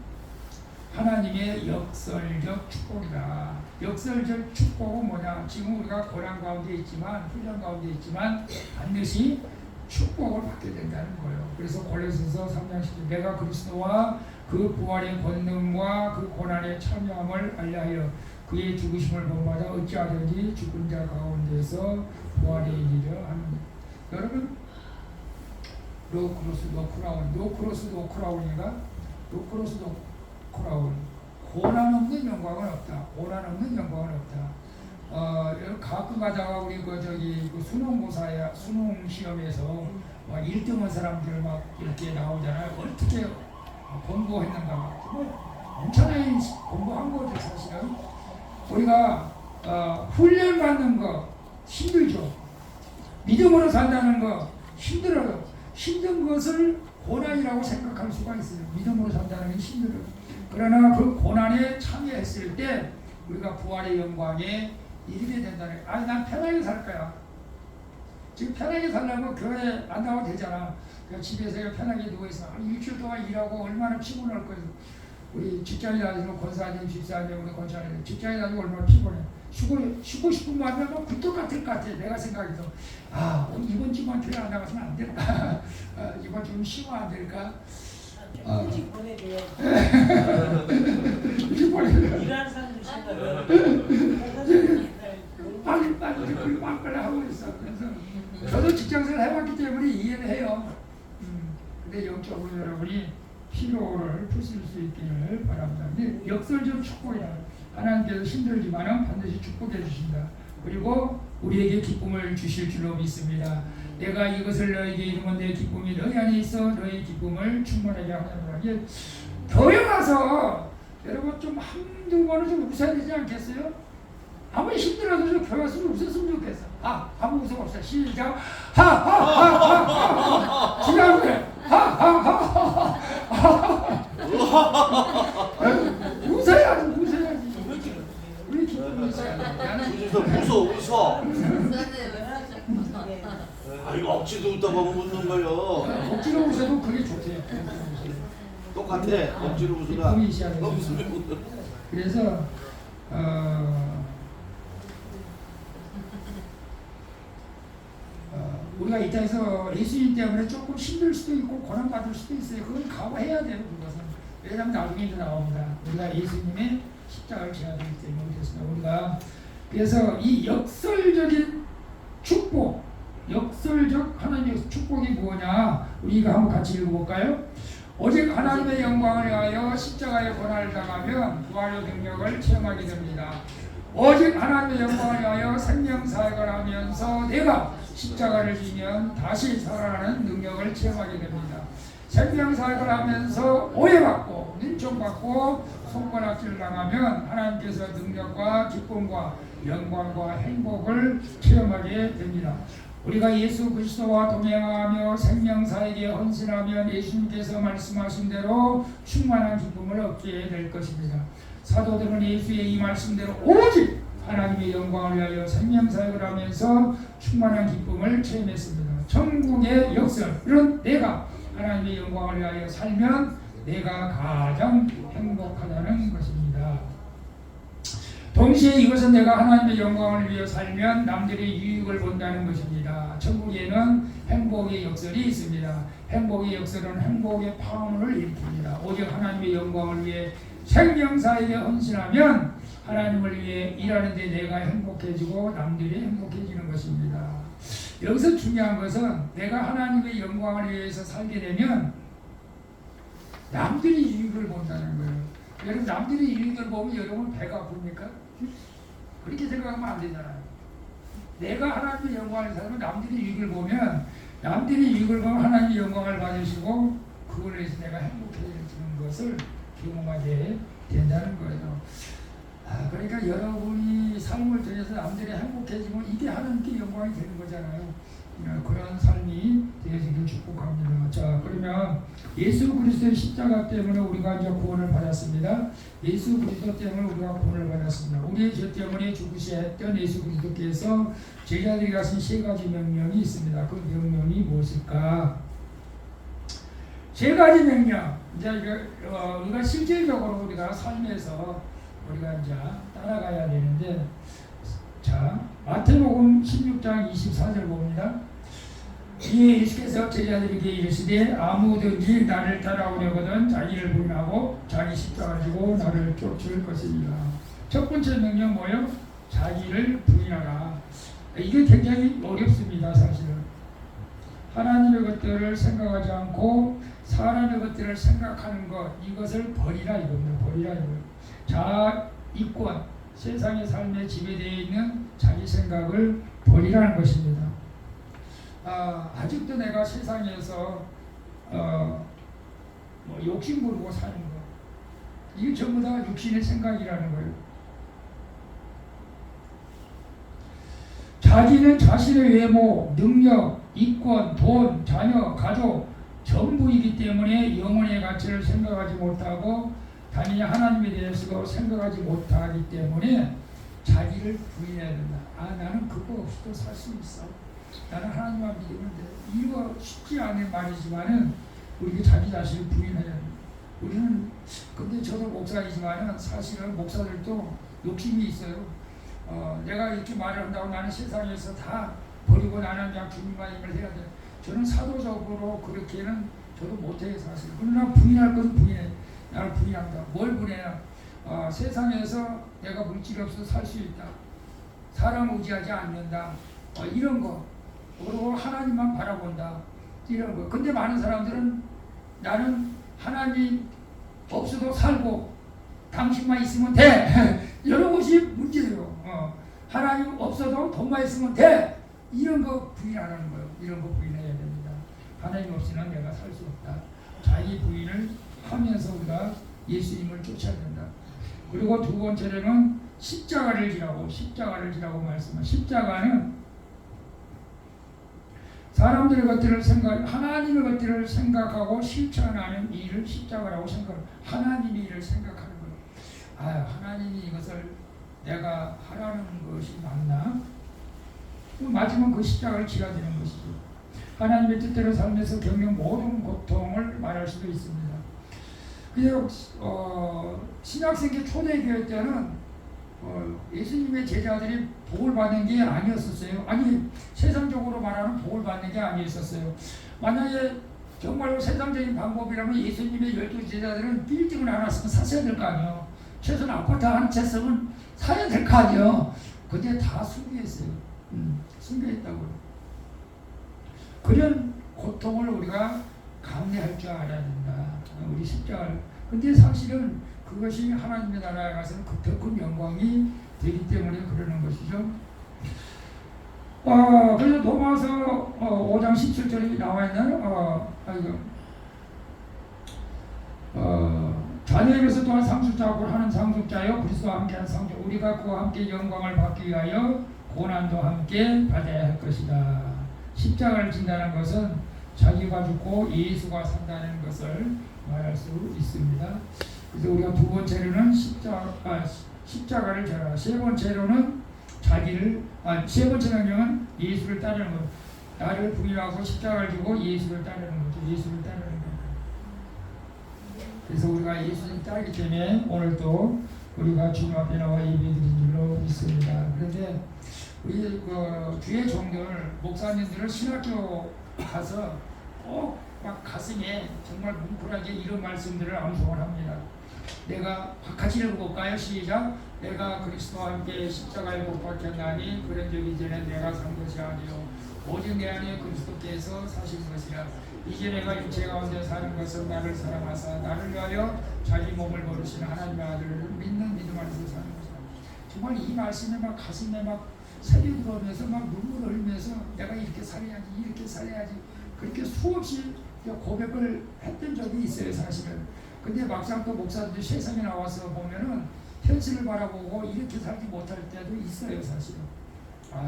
Speaker 1: 하나님의 역설적 축복이다. 역설적 축복은 뭐냐? 지금 우리가 고난 가운데 있지만 훈련 가운데 있지만 반드시 축복을 받게 된다는 거예요. 그래서 골로새서 3장 10절 내가 그리스도와 그 부활의 권능과 그 고난에 참여함을 알려하여 그의 죽으심을 본받아 어찌하든지 죽은 자 가운데서 부활에 이르려 하느니. 여러분 노크로스 노크라운 노크로스 노크라운인가? 노크로스 노크라운 고난 없는 영광은 없다. 고난 없는 영광은 없다. 가끔 가다가 우리 그 수능고사야 수능 시험에서 막 1등한 사람들 막 이렇게 나오잖아요. 어떻게 공부했는가 막 엄청나게 공부한 거죠. 사실은 우리가 훈련 받는 거 힘들죠. 믿음으로 산다는 거 힘들어요. 힘든 것을 고난이라고 생각할 수가 있어요. 믿음으로 산다는 게 힘들어요. 그러나 그 고난에 참여했을 때 우리가 부활의 영광에 이르게 된다는 거예요. 아니 난 편하게 살 거야. 지금 편하게 살려면 교회 안 나와도 되잖아. 그냥 집에서 편하게 누워있어. 일주일 동안 일하고 얼마나 피곤할 거예요. 우리 직장에 다니는 권사님, 집사님, 우리 권사님 직장에 다니고 얼마나 피곤해. 쉬고 싶은 마음이 뭐 굴뚝 같을 것 같아. 내가 생각해서 이번 주만 교회 안 나가서는 안 될까? 이번 주 쉬면 안 될까?
Speaker 2: 일찍 보내줘요.
Speaker 1: 일찍 보내줘요.
Speaker 2: 일하는 사람들 생각해.
Speaker 1: 빨리 빨리 하고 있어. 그래서 저도 직장생활 해봤기 때문에 이해를 해요. 근데 영적으로 여러분이 피로를 푸실 수 있기를 바랍니다. 근데 역설적 축복이다. 하나님께서 힘들지만은 반드시 축복해 주신다. 그리고 우리에게 기쁨을 주실 줄로 믿습니다. 내가 이것을 너에게 이루면 내 기쁨이 너희 안에 있어 너희 기쁨을 충만하게 하노라. 이게 교회 가서 여러분 좀 한두 번은 좀 웃어야 되지 않겠어요? 아무리 힘들어도 좀 교회 가서 좀 웃었으면 좋겠어. 아무 웃음 없어. 시작. 하하하하하. 지나고 그래. 하하하하하. 웃어야지. 우리 기쁨이 있어야 돼.
Speaker 3: 웃어. 이거 억지로 웃다 보면 웃는 거요.
Speaker 1: 억지로 웃어도 그게 좋대요.
Speaker 3: 똑같아. 억지로 웃으라.
Speaker 1: 기쁨이 있어야 돼. 그래서 우리가 이 땅에서 예수님 때문에 조금 힘들 수도 있고 고난받을 수도 있어요. 그건 각오해야 돼요. 그것은. 왜냐하면 나중에 이제 나옵니다. 우리가 예수님의 십자가를 지어야 되기 때문에 그렇습니다. 그래서 이 역설적인 축복, 역설적 하나님의 축복이 뭐냐? 우리가 한번 같이 읽어볼까요? 오직 하나님의 영광을 위하여 십자가의 고난을 당하면 부활의 능력을 체험하게 됩니다. 오직 하나님의 영광을 위하여 생명사역을 하면서 내가 십자가를 지면 다시 살아나는 능력을 체험하게 됩니다. 생명사역을 하면서 오해받고 눈총받고 손가락질 당하면 하나님께서 능력과 기쁨과 영광과 행복을 체험하게 됩니다. 우리가 예수 그리스도와 동행하며 생명사역에 헌신하면 예수님께서 말씀하신 대로 충만한 기쁨을 얻게 될 것입니다. 사도들은 예수의 이 말씀대로 오직 하나님의 영광을 위하여 생명사역을 하면서 충만한 기쁨을 체험했습니다. 천국의 역설은 내가 하나님의 영광을 위하여 살면 내가 가장 행복하다는 것입니다. 동시에 이것은 내가 하나님의 영광을 위해 살면 남들의 유익을 본다는 것입니다. 천국에는 행복의 역설이 있습니다. 행복의 역설은 행복의 파문을 일으킵니다. 오직 하나님의 영광을 위해 생명사역에 헌신하면 하나님을 위해 일하는 데 내가 행복해지고 남들이 행복해지는 것입니다. 여기서 중요한 것은 내가 하나님의 영광을 위해서 살게 되면 남들이 유익을 본다는 거예요. 여러분 남들이 유익을 보면 여러분 배가 아픕니까? 그렇게 생각하면 안 되잖아요. 내가 하나님의 영광을 살면 남들이 유익을 보면 남들이 유익을 보면 하나님의 영광을 받으시고 그걸로 해서 내가 행복해지는 것을 경험하게 된다는 거예요. 그러니까 여러분이 삶을 통해서 남들이 행복해지면 이게 하나님께 영광이 되는 거잖아요. 그런 삶이 되어지길 축복합니다. 자, 그러면 예수 그리스도의 십자가 때문에 우리가 이제 구원을 받았습니다. 예수 그리스도 때문에 우리가 구원을 받았습니다. 우리의 죄 때문에 죽으셔야 했던 예수 그리스도께서 제자들이 가진 세 가지 명령이 있습니다. 그 명령이 무엇일까? 세 가지 명령. 이제 우리가 실질적으로 우리가 삶에서 우리가 이제 따라가야 되는데, 자 마태복음 16장 24절 봅니다. 이에 예수께서 제자들에게 이르시되 아무든지 나를 따라오려거든 자기를 부인하고 자기 십자가를 지고 나를 쫓을 것이니라. 첫 번째 명령 뭐예요? 자기를 부인하라. 이게 굉장히 어렵습니다. 사실은 하나님의 것들을 생각하지 않고 사람의 것들을 생각하는 것, 이것을 버리라 이겁니다. 버리라 이거예요. 자익권, 세상의 삶에 지배되어 있는 자기 생각을 버리라는 것입니다. 아직도 내가 세상에서 욕심 부리고 사는 것, 이게 전부 다 육신의 생각이라는 거예요. 자기는 자신의 외모, 능력, 이권, 돈, 자녀, 가족 전부이기 때문에 영혼의 가치를 생각하지 못하고 단지 하나님에 대해서도 생각하지 못하기 때문에 자기를 부인해야 된다. 나는 그거 없이도 살 수 있어. 나는 하나님만 믿으면 돼. 이거 쉽지 않은 말이지만은 우리가 자기 자신을 부인해야 됩니다. 우리는 근데 저도 목사이지만은 사실은 목사들도 욕심이 있어요. 내가 이렇게 말을 한다고 나는 세상에서 다 버리고 나는 그냥 주님만 힘을 해야 돼. 저는 사도적으로 그렇게는 저도 못해요 사실. 그러나 부인할 것은 부인해. 나를 부인한다. 뭘 부인해야? 세상에서 내가 물질이 없어서 살 수 있다. 사람 의지하지 않는다. 이런 거. 그리고 하나님만 바라본다. 이런 거. 근데 많은 사람들은 나는 하나님 없어도 살고 당신만 있으면 돼. 이런 것이 문제예요. 하나님 없어도 돈만 있으면 돼. 이런 거 부인하라는 거예요. 이런 거 부인해야 됩니다. 하나님 없이는 내가 살 수 없다. 자기 부인을 하면서 우리가 예수님을 쫓아야 된다. 그리고 두 번째로는 십자가를 지라고 말씀합니다. 십자가는 사람들의 것들을 하나님의 것들을 생각하고 실천하는 일을 십자가라고 생각합니다. 하나님의 일을 생각하는 거예요. 하나님이 이것을 내가 하라는 것이 맞나? 맞으면 그 십자가를 지어야 되는 것이죠. 하나님의 뜻대로 살면서 겪는 모든 고통을 말할 수도 있습니다. 그래서 신약생계 초대교회 때는 예수님의 제자들이 복을 받는 게 아니었었어요. 아니 세상적으로 말하는 복을 받는 게 아니었었어요. 만약에 정말로 세상적인 방법이라면 예수님의 12 제자들은 빌딩을 하나 쓰면 사셔야 될 거 아니에요. 최소한 아파트 한 채 쓰면 사야 될 거 아니에요. 근데 다 순교했어요. 순교했다고요. 그런 고통을 우리가 감내할 줄 알아야 된다. 우리 십자가를. 근데 사실은 그것이 하나님의 나라에 가서는 더 큰 영광이 되기 때문에 그러는 것이죠. 그래서 로마서 5장 17절이 나와 있는 자녀에게서 또한 상속자고 하는 상속자요 그리스도와 함께한 상속자 우리가 그와 함께 영광을 받기 위하여 고난도 함께 받아야 할 것이다. 십자가를 진다는 것은 자기가 죽고 예수가 산다는 것을 말할 수 있습니다. 그래서 우리가 두 번째로는 십자가를 져라. 세 번째로는 세 번째 명령은 예수를 따르는 것. 나를 부인하고 십자가를 지고 예수를 따르는 거죠. 예수를 따르는 것. 그래서 우리가 예수님 따르기 때문에 오늘도 우리가 주님 앞에 나와 예배드린 줄로 믿습니다. 그런데 우리 주의 종들, 목사님들은 신학교 가서 꼭 막 가슴에 정말 뭉클하게 이런 말씀들을 암송을 합니다. 내가 같이 읽어볼까요? 시작. 내가 그리스도와 함께 십자가에 못 박혔나니 그런 적이 전에 내가 산 것이 아니요 오직 내 안에 그리스도께서 사신 것이라. 이제 내가 육체 가운데 사는 것은 나를 사랑하사 나를 위하여 자기 몸을 버리신 하나님의 아들을 믿는 믿음 안에서 사는 것이라. 정말 이 말씀에 막 가슴에 막 새겨 들어오면서 막 눈물 흘리면서 내가 이렇게 살아야지 그렇게 수없이 고백을 했던 적이 있어요 사실은. 근데 막상 또 목사들이 세상에 나와서 보면은 현실을 바라보고 이렇게 살지 못할 때도 있어요 사실은.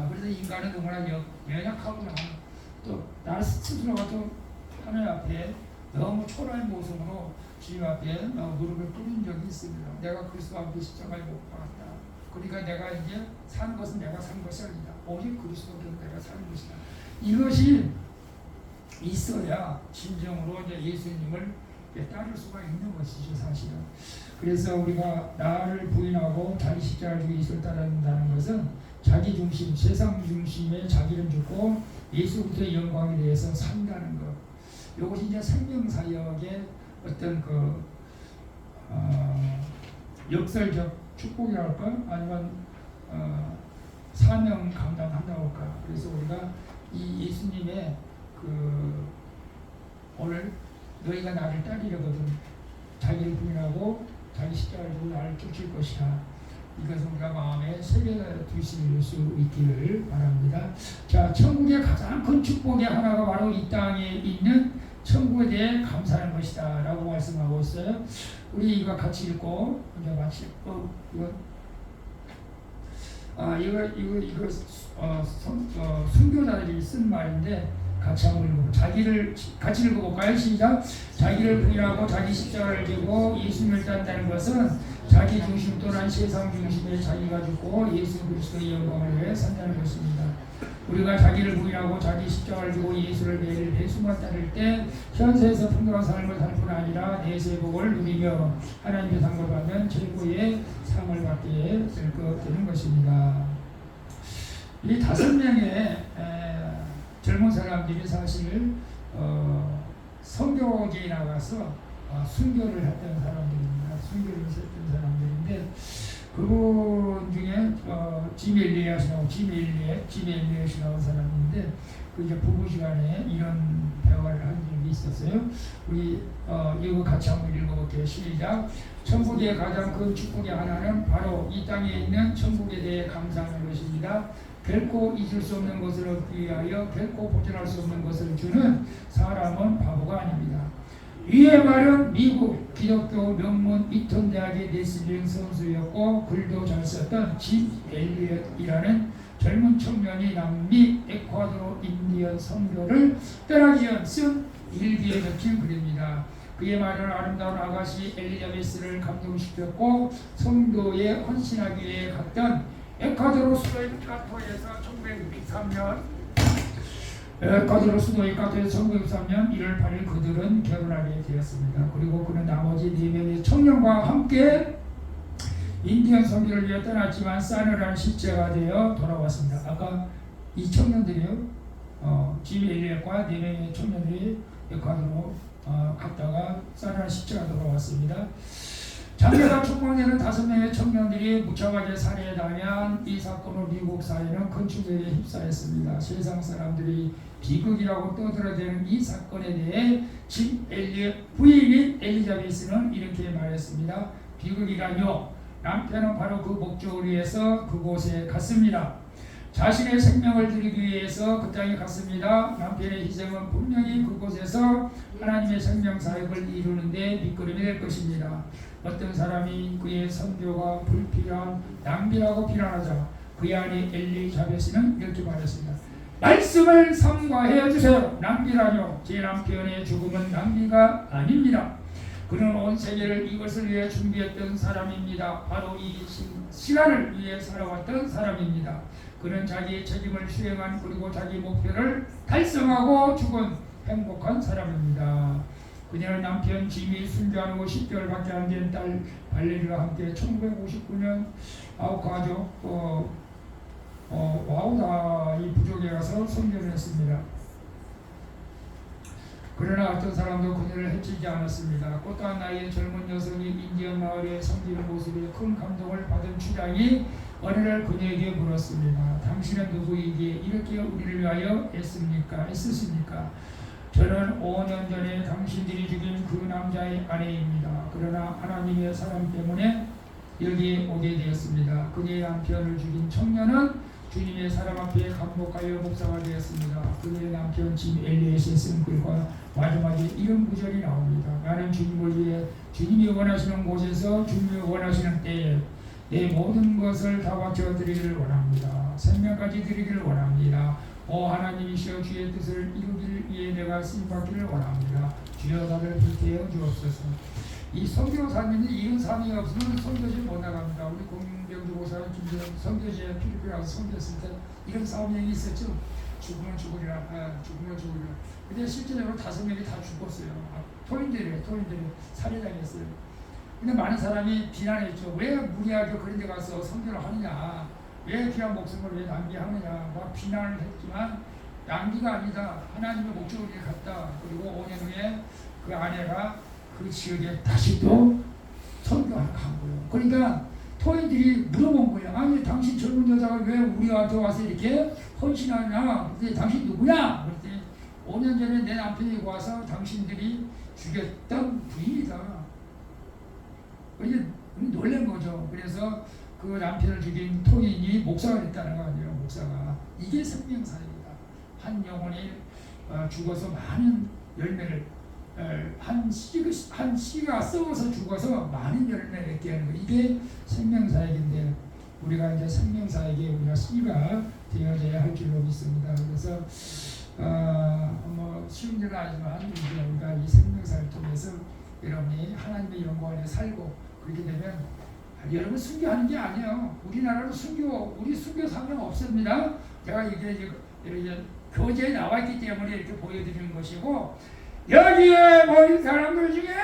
Speaker 1: 그래서 인간은 너무나 연약하구나. 또 나 스스로가 또 하나님 앞에 너무 초라한 모습으로 주님 앞에 무릎을 꿇은 적이 있습니다. 내가 그리스도와 함께 십자가에 못 박았다. 그러니까 내가 이제 사는 것은 내가 산 것이 아니다. 오직 그리스도께서 내가 사는 것이다. 이것이 있어야 진정으로 이제 예수님을 따를 수가 있는 것이죠 사실은. 그래서 우리가 나를 부인하고 자기 십자가를 지고 예수를 따른다는 것은 자기 중심, 세상 중심에 자기를 주고 예수 그리스도의 영광에 대해서 산다는 것. 이것이 이제 생명사역의 어떤 그 역설적 축복이라 할까? 아니면 사명 감당한다고 할까? 그래서 우리가 이 예수님의 그 오늘 너희가 나를 따르려거든 자기를 부인하고 자기 십자가를 지고 나를 쫓을 것이다. 이것은 우리가 마음에 새겨두실 수 있기를 바랍니다. 자, 천국의 가장 큰 축복의 하나가 바로 이 땅에 있는 천국에 대해 감사하는 것이다 라고 말씀하고 있어요. 우리 이거 같이 읽고 먼저 같이 이거 순교자들이 쓴 말인데 같이 한번 읽어볼까요? 같이 읽어볼까요? 시작. 자기를 부인하고 자기 십자가를 지고 예수님을 따른다는 것은 자기 중심 또는 세상 중심에 자기가 죽고 예수 그리스도의 영광을 위해 산다는 것입니다. 우리가 자기를 부인하고 자기 십자가를 지고 예수를 매일 배수만 따를 때 현세에서 풍성한 삶을 살 뿐 아니라 내세의 복을 누리며 하나님의 상을 받는 최고의 상을 받게 되는 것입니다. 이 5명의 젊은 사람들이 사실 선교지에 나가서 순교를 했던 사람들입니다. 순교를 했던 사람들인데 그분 중에 짐 엘리엇이라고 사람인데 그 이제 부부시간에 이런 대화를 한 적이 있었어요. 우리 이거 같이 한번 읽어볼게요. 시작. 천국의 가장 큰 축복의 하나는 바로 이 땅에 있는 천국에 대해 감사하는 것입니다. 결코 잊을 수 없는 것을 얻기 위하여 결코 보존할 수 없는 것을 주는 사람은 바보가 아닙니다. 이의 말은 미국 기독교 명문 이턴 대학의 레슬링 선수였고 글도 잘 썼던 짐 엘리엇이라는 젊은 청년이 남미 에콰도르 인디언 선교를 떠나기 전 쓴 일기에 적힌 글입니다. 그의 말은 아름다운 아가씨 엘리자베스를 감동시켰고 성도에 헌신하기 위해 갔던 에콰도르 수도의 카토에서 1963년 1월 8일 그들은 결혼하게 되었습니다. 그리고 그는 나머지 4명의 청년과 함께 인디언 선교를 위해 떠났지만 싸늘한 시체가 되어 돌아왔습니다. 아까 이 청년들이요, 짐 엘리엇과 4명의 청년들이 에콰도르 갔다가 싸늘한 시체가 돌아왔습니다. 장례가 촉망되는 5명의 청년들이 무참하게 살해당한 이 사건으로 미국 사회는 큰 충격에 휩싸였습니다. 세상 사람들이 비극이라고 떠들어대는 이 사건에 대해 짐 엘리엇 부인인 엘리자베스는 이렇게 말했습니다. 비극이라뇨. 남편은 바로 그 목적을 위해서 그곳에 갔습니다. 자신의 생명을 드리기 위해서 그 땅에 갔습니다. 남편의 희생은 분명히 그곳에서 하나님의 생명 사역을 이루는 데 밑거름이 될 것입니다. 어떤 사람이 그의 선교가 불필요한 낭비라고 비난하자 그의 아내 엘리자베스는 이렇게 말했습니다. 말씀을 삼가해 주세요. 낭비라뇨. 제 남편의 죽음은 낭비가 아닙니다. 그는 온 세계를 이것을 위해 준비했던 사람입니다. 바로 이 시간을 위해 살아왔던 사람입니다. 그는 자기의 책임을 수행한 그리고 자기 목표를 달성하고 죽은 행복한 사람입니다. 그녀는 남편 짐이 순교한 후 10개월밖에 안 된 딸 발레리와 함께 1959년 아우카조 와우다이 부족에 가서 선교를 했습니다. 그러나 어떤 사람도 그녀를 해치지 않았습니다. 꽃다운 나이의 젊은 여성이 인디언 마을에 섬기는 모습에 큰 감동을 받은 추장이 어느 날 그녀에게 물었습니다. 당신은 누구에게 이렇게 우리를 위하여 애쓰십니까? 저는 5년 전에 당신들이 죽인 그 남자의 아내입니다. 그러나 하나님의 사랑 때문에 여기에 오게 되었습니다. 그녀의 남편을 죽인 청년은 주님의 사랑 앞에 감복하여 목사가 되었습니다. 그녀의 남편 짐 엘리엇이 쓴 글과 마지막에 이런 구절이 나옵니다. 나는 주님을 위해 주님이 원하시는 곳에서 주님이 원하시는 때에 내 모든 것을 다 바쳐드리기를 원합니다. 생명까지 드리기를 원합니다. 오 하나님이시여 주의 뜻을 이루기를 위해 내가 쓰임받기를 원합니다. 주여 나를 불태워 주옵소서. 이 선교사님이 이런 사명이 없으면 선교지 못 나갑니다. 우리 공병주 목사님 선교지에 필리핀 가서 선교했을 때 이런 사명이 있었죠. 죽으면 죽으리라. 근데 실제적으로 5명이 다 죽었어요. 토인들이 살해당했어요. 근데 많은 사람이 비난했죠. 왜 무리하게 그런 데 가서 선교를 하느냐. 왜 귀한 목숨을 왜 낭비하느냐. 막 비난을 했지만 낭비가 아니다. 하나님의 목적을 갔다. 그리고 5년 후에 그 아내가 그 지역에 다시 또 선교하러 간 거예요. 그러니까 토인들이 물어본 거예요. 아니 당신 젊은 여자가 왜 우리한테 와서 이렇게 헌신하냐? 근데 당신 누구냐? 그랬더니 5년 전에 내 남편이 와서 당신들이 죽였던 부인이다. 그러니까 놀란 거죠. 그래서 그 남편을 죽인 토인이 목사가 됐다는 거 아니에요. 목사가. 이게 생명사입니다. 한 영혼이 죽어서 많은 열매를 한 씨가 썩어서 죽어서 많은 열매를 맺게 하는 거. 이게 생명사역인데 우리가 이제 생명사역에 우리가 씨가 되어져야 할 줄로 믿습니다. 그래서 뭐 쉬운 일은 아니지만 우리가 이 생명사역을 통해서 여러분이 하나님의 영광 안에 살고 그렇게 되면 여러분 순교하는 게 아니에요. 우리나라는 우리 순교 사명 없습니다. 제가 이게 교재에 나와 있기 때문에 이렇게 보여드리는 것이고 여기에 모인 사람들 중에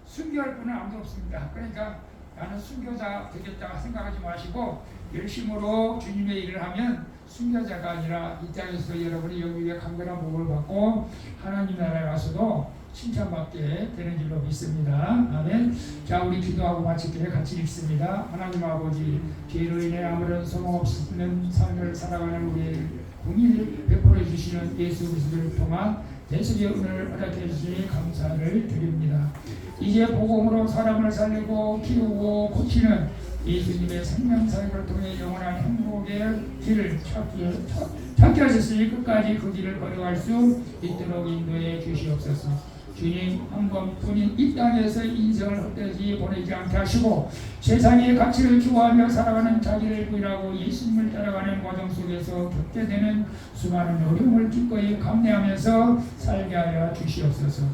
Speaker 1: 순교할 분은 아무도 없습니다. 그러니까 나는 순교자 되겠다 생각하지 마시고 열심으로 주님의 일을 하면 순교자가 아니라 이 땅에서 여러분이 영육의 강건한 복을 받고 하나님 나라에 가서도 칭찬받게 되는 줄로 믿습니다. 아멘. 자, 우리 기도하고 마치기에 같이 읽습니다. 하나님 아버지, 죄로 인해 아무런 소망없는 삶을 살아가는 우리 공의를 베풀어 주시는 예수 그리스도를 통한 대속의 은혜를 허락해 주시니 감사를 드립니다. 이제 복음으로 사람을 살리고 키우고 고치는 예수님의 생명사역을 통해 영원한 행복의 길을 찾게 하셨으니 끝까지 그 길을 걸어갈 수 있도록 인도해 주시옵소서. 주님, 한 번뿐인 이 땅에서 인생을 헛되이 보내지 않게 하시고 세상의 가치를 추구하며 살아가는 자기를 부인하고 예수님을 따라가는 과정 속에서 겪게 되는 수많은 어려움을 기꺼이 감내하면서 살게 하여 주시옵소서.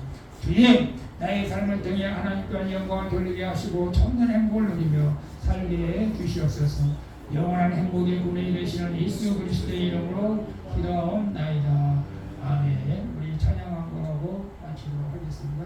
Speaker 1: 주님, 나의 삶을 통해 하나님께 영광을 돌리게 하시고 천년 행복을 누리며 살게 해 주시옵소서. 영원한 행복의 구원이 되시는 예수 그리스도의 이름으로 기도하옵나이다. 아멘. 우리 찬양 한 번 하고 마치도록 하겠습니다.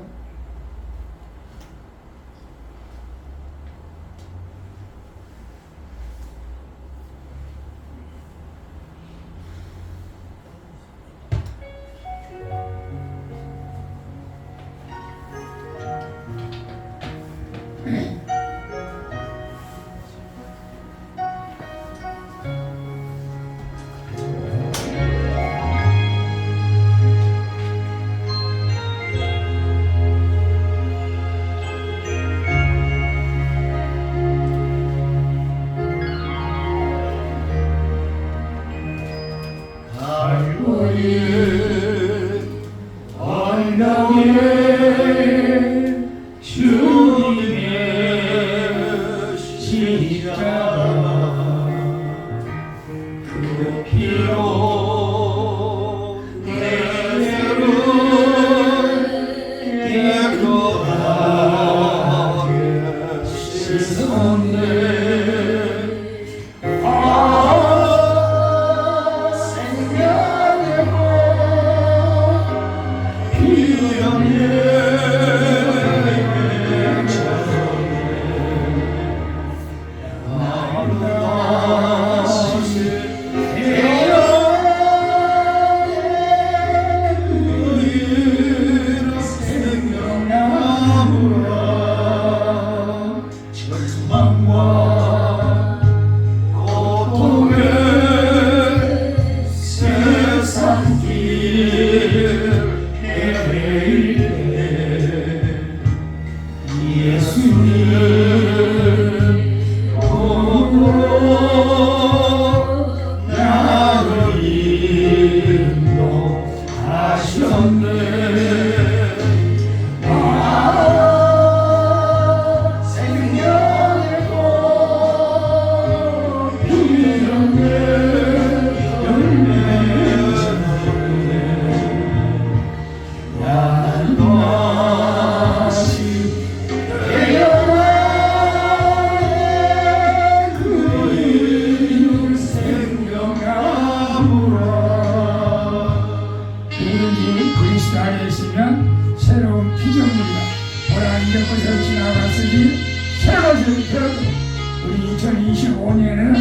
Speaker 1: 우리 2025년에는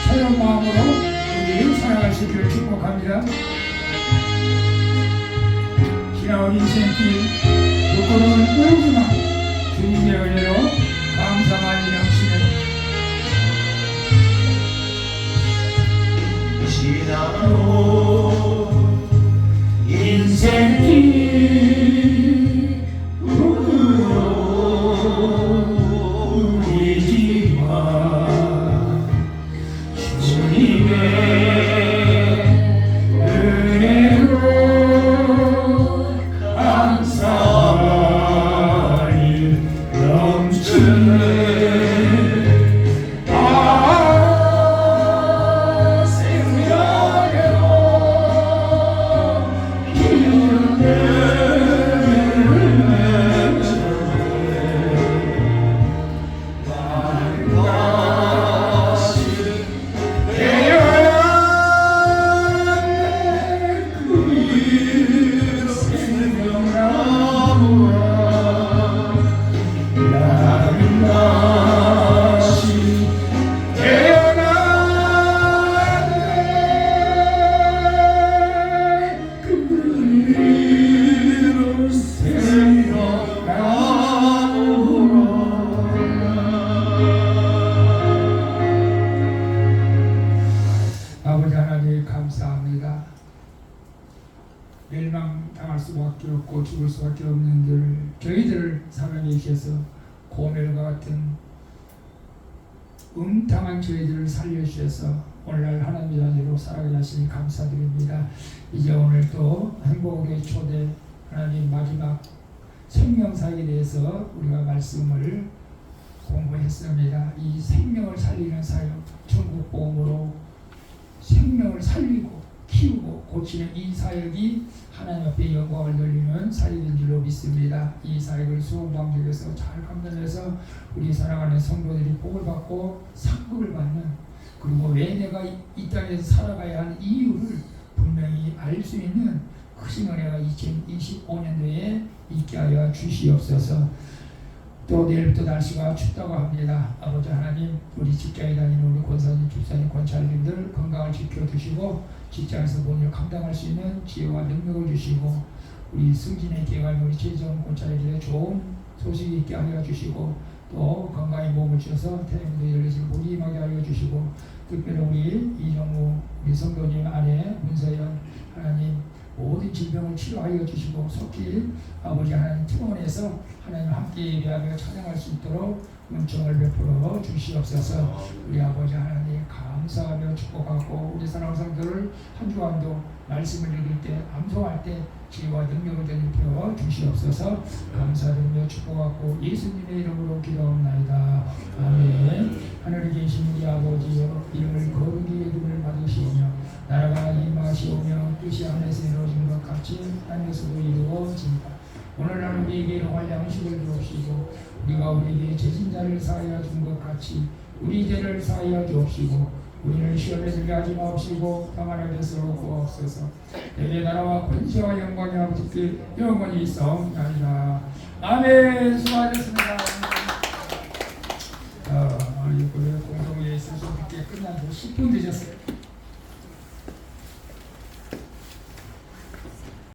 Speaker 1: 새로운 마음으로 우리 살아갈 수 있기를 축복합니다. 마지막 인생길 그 걸음을 꾸준한 주님의 은혜로 감사만 영치는
Speaker 3: 지나로
Speaker 1: 인생길 울리지마 주님의 은혜로 감사를 넘치네 아버지 하나님 감사합니다. 멸망당할 수밖에 없고 죽을 수밖에 없는 저희들을 사랑해 주셔서 고멜과 같은 음탕한 저희들을 살려주셔서 오늘날 하나님의 자녀로 살아가게 하시니 감사드립니다. 이제 오늘 또 행복의 초대 하나님 마지막 생명사에 대해서 우리가 말씀을 공부했습니다. 이 생명을 살리는 사역, 천국복음으로 생명을 살리고 키우고 고치는 이 사역이 하나님 앞에 영광을 돌리는 사역인 줄로 믿습니다. 이 사역을 수원방적에서 잘 감당해서 우리 사랑하는 성도들이 복을 받고 상급을 받는, 그리고 왜 내가 이 땅에서 살아가야 하는 이유를 분명히 알 수 있는 크신 은혜가 2025년도에 있게 하여 주시옵소서. 또 내일부터 날씨가 춥다고 합니다. 아버지 하나님, 우리 직장에 다니는 우리 권사님, 집사님, 권찰님들 건강을 지켜주시고 직장에서 본인을 감당할 수 있는 지혜와 능력을 주시고, 우리 승진의 기회가 우리 최정 권찰에게 좋은 소식이 있게 하여 주시고, 또 건강에 몸을 주셔서 태양도 열리시고 목이 임하게 하여 주시고, 특별히 우리 이정우 우리 성도님 아내 문서연 하나님 모든 질병을 치료하여 주시고 속히 아버지 하나님 팀원에서 하나님 함께 예배하며 찬양할 수 있도록 은총을 베풀어 주시옵소서. 우리 아버지 하나님 감사하며 축복하고 우리 사랑하는 성도를 한 주간도 말씀을 읽을 때 암송할 때 지혜와 능력을 전입혀 주시옵소서. 감사드리며 축복하고 예수님의 이름으로 기도하옵나이다. 아멘. 하늘에 계신 우리 아버지여, 이름을 거룩히 여김을 받으시오며 나라가 임하시오며 뜻이 하늘에서 이루어진 것 같이 땅에서도 이루어진다. 오늘날 우리에게 일용할 양식을 주옵시고 우리가 우리에게 죄진자를 사하여 준 것 같이 우리 죄를 사하여 주옵시고 우리를 시험에 들게 하지 마옵시고 다만 악에서 구하옵소서. 내게 나라와 권세와 영광이 아버지께 영원히 있사옵나이다. 아멘. 수고하셨습니다. 우리 공동회의 있어서 늦게 끝난 지 10분 되셨어요.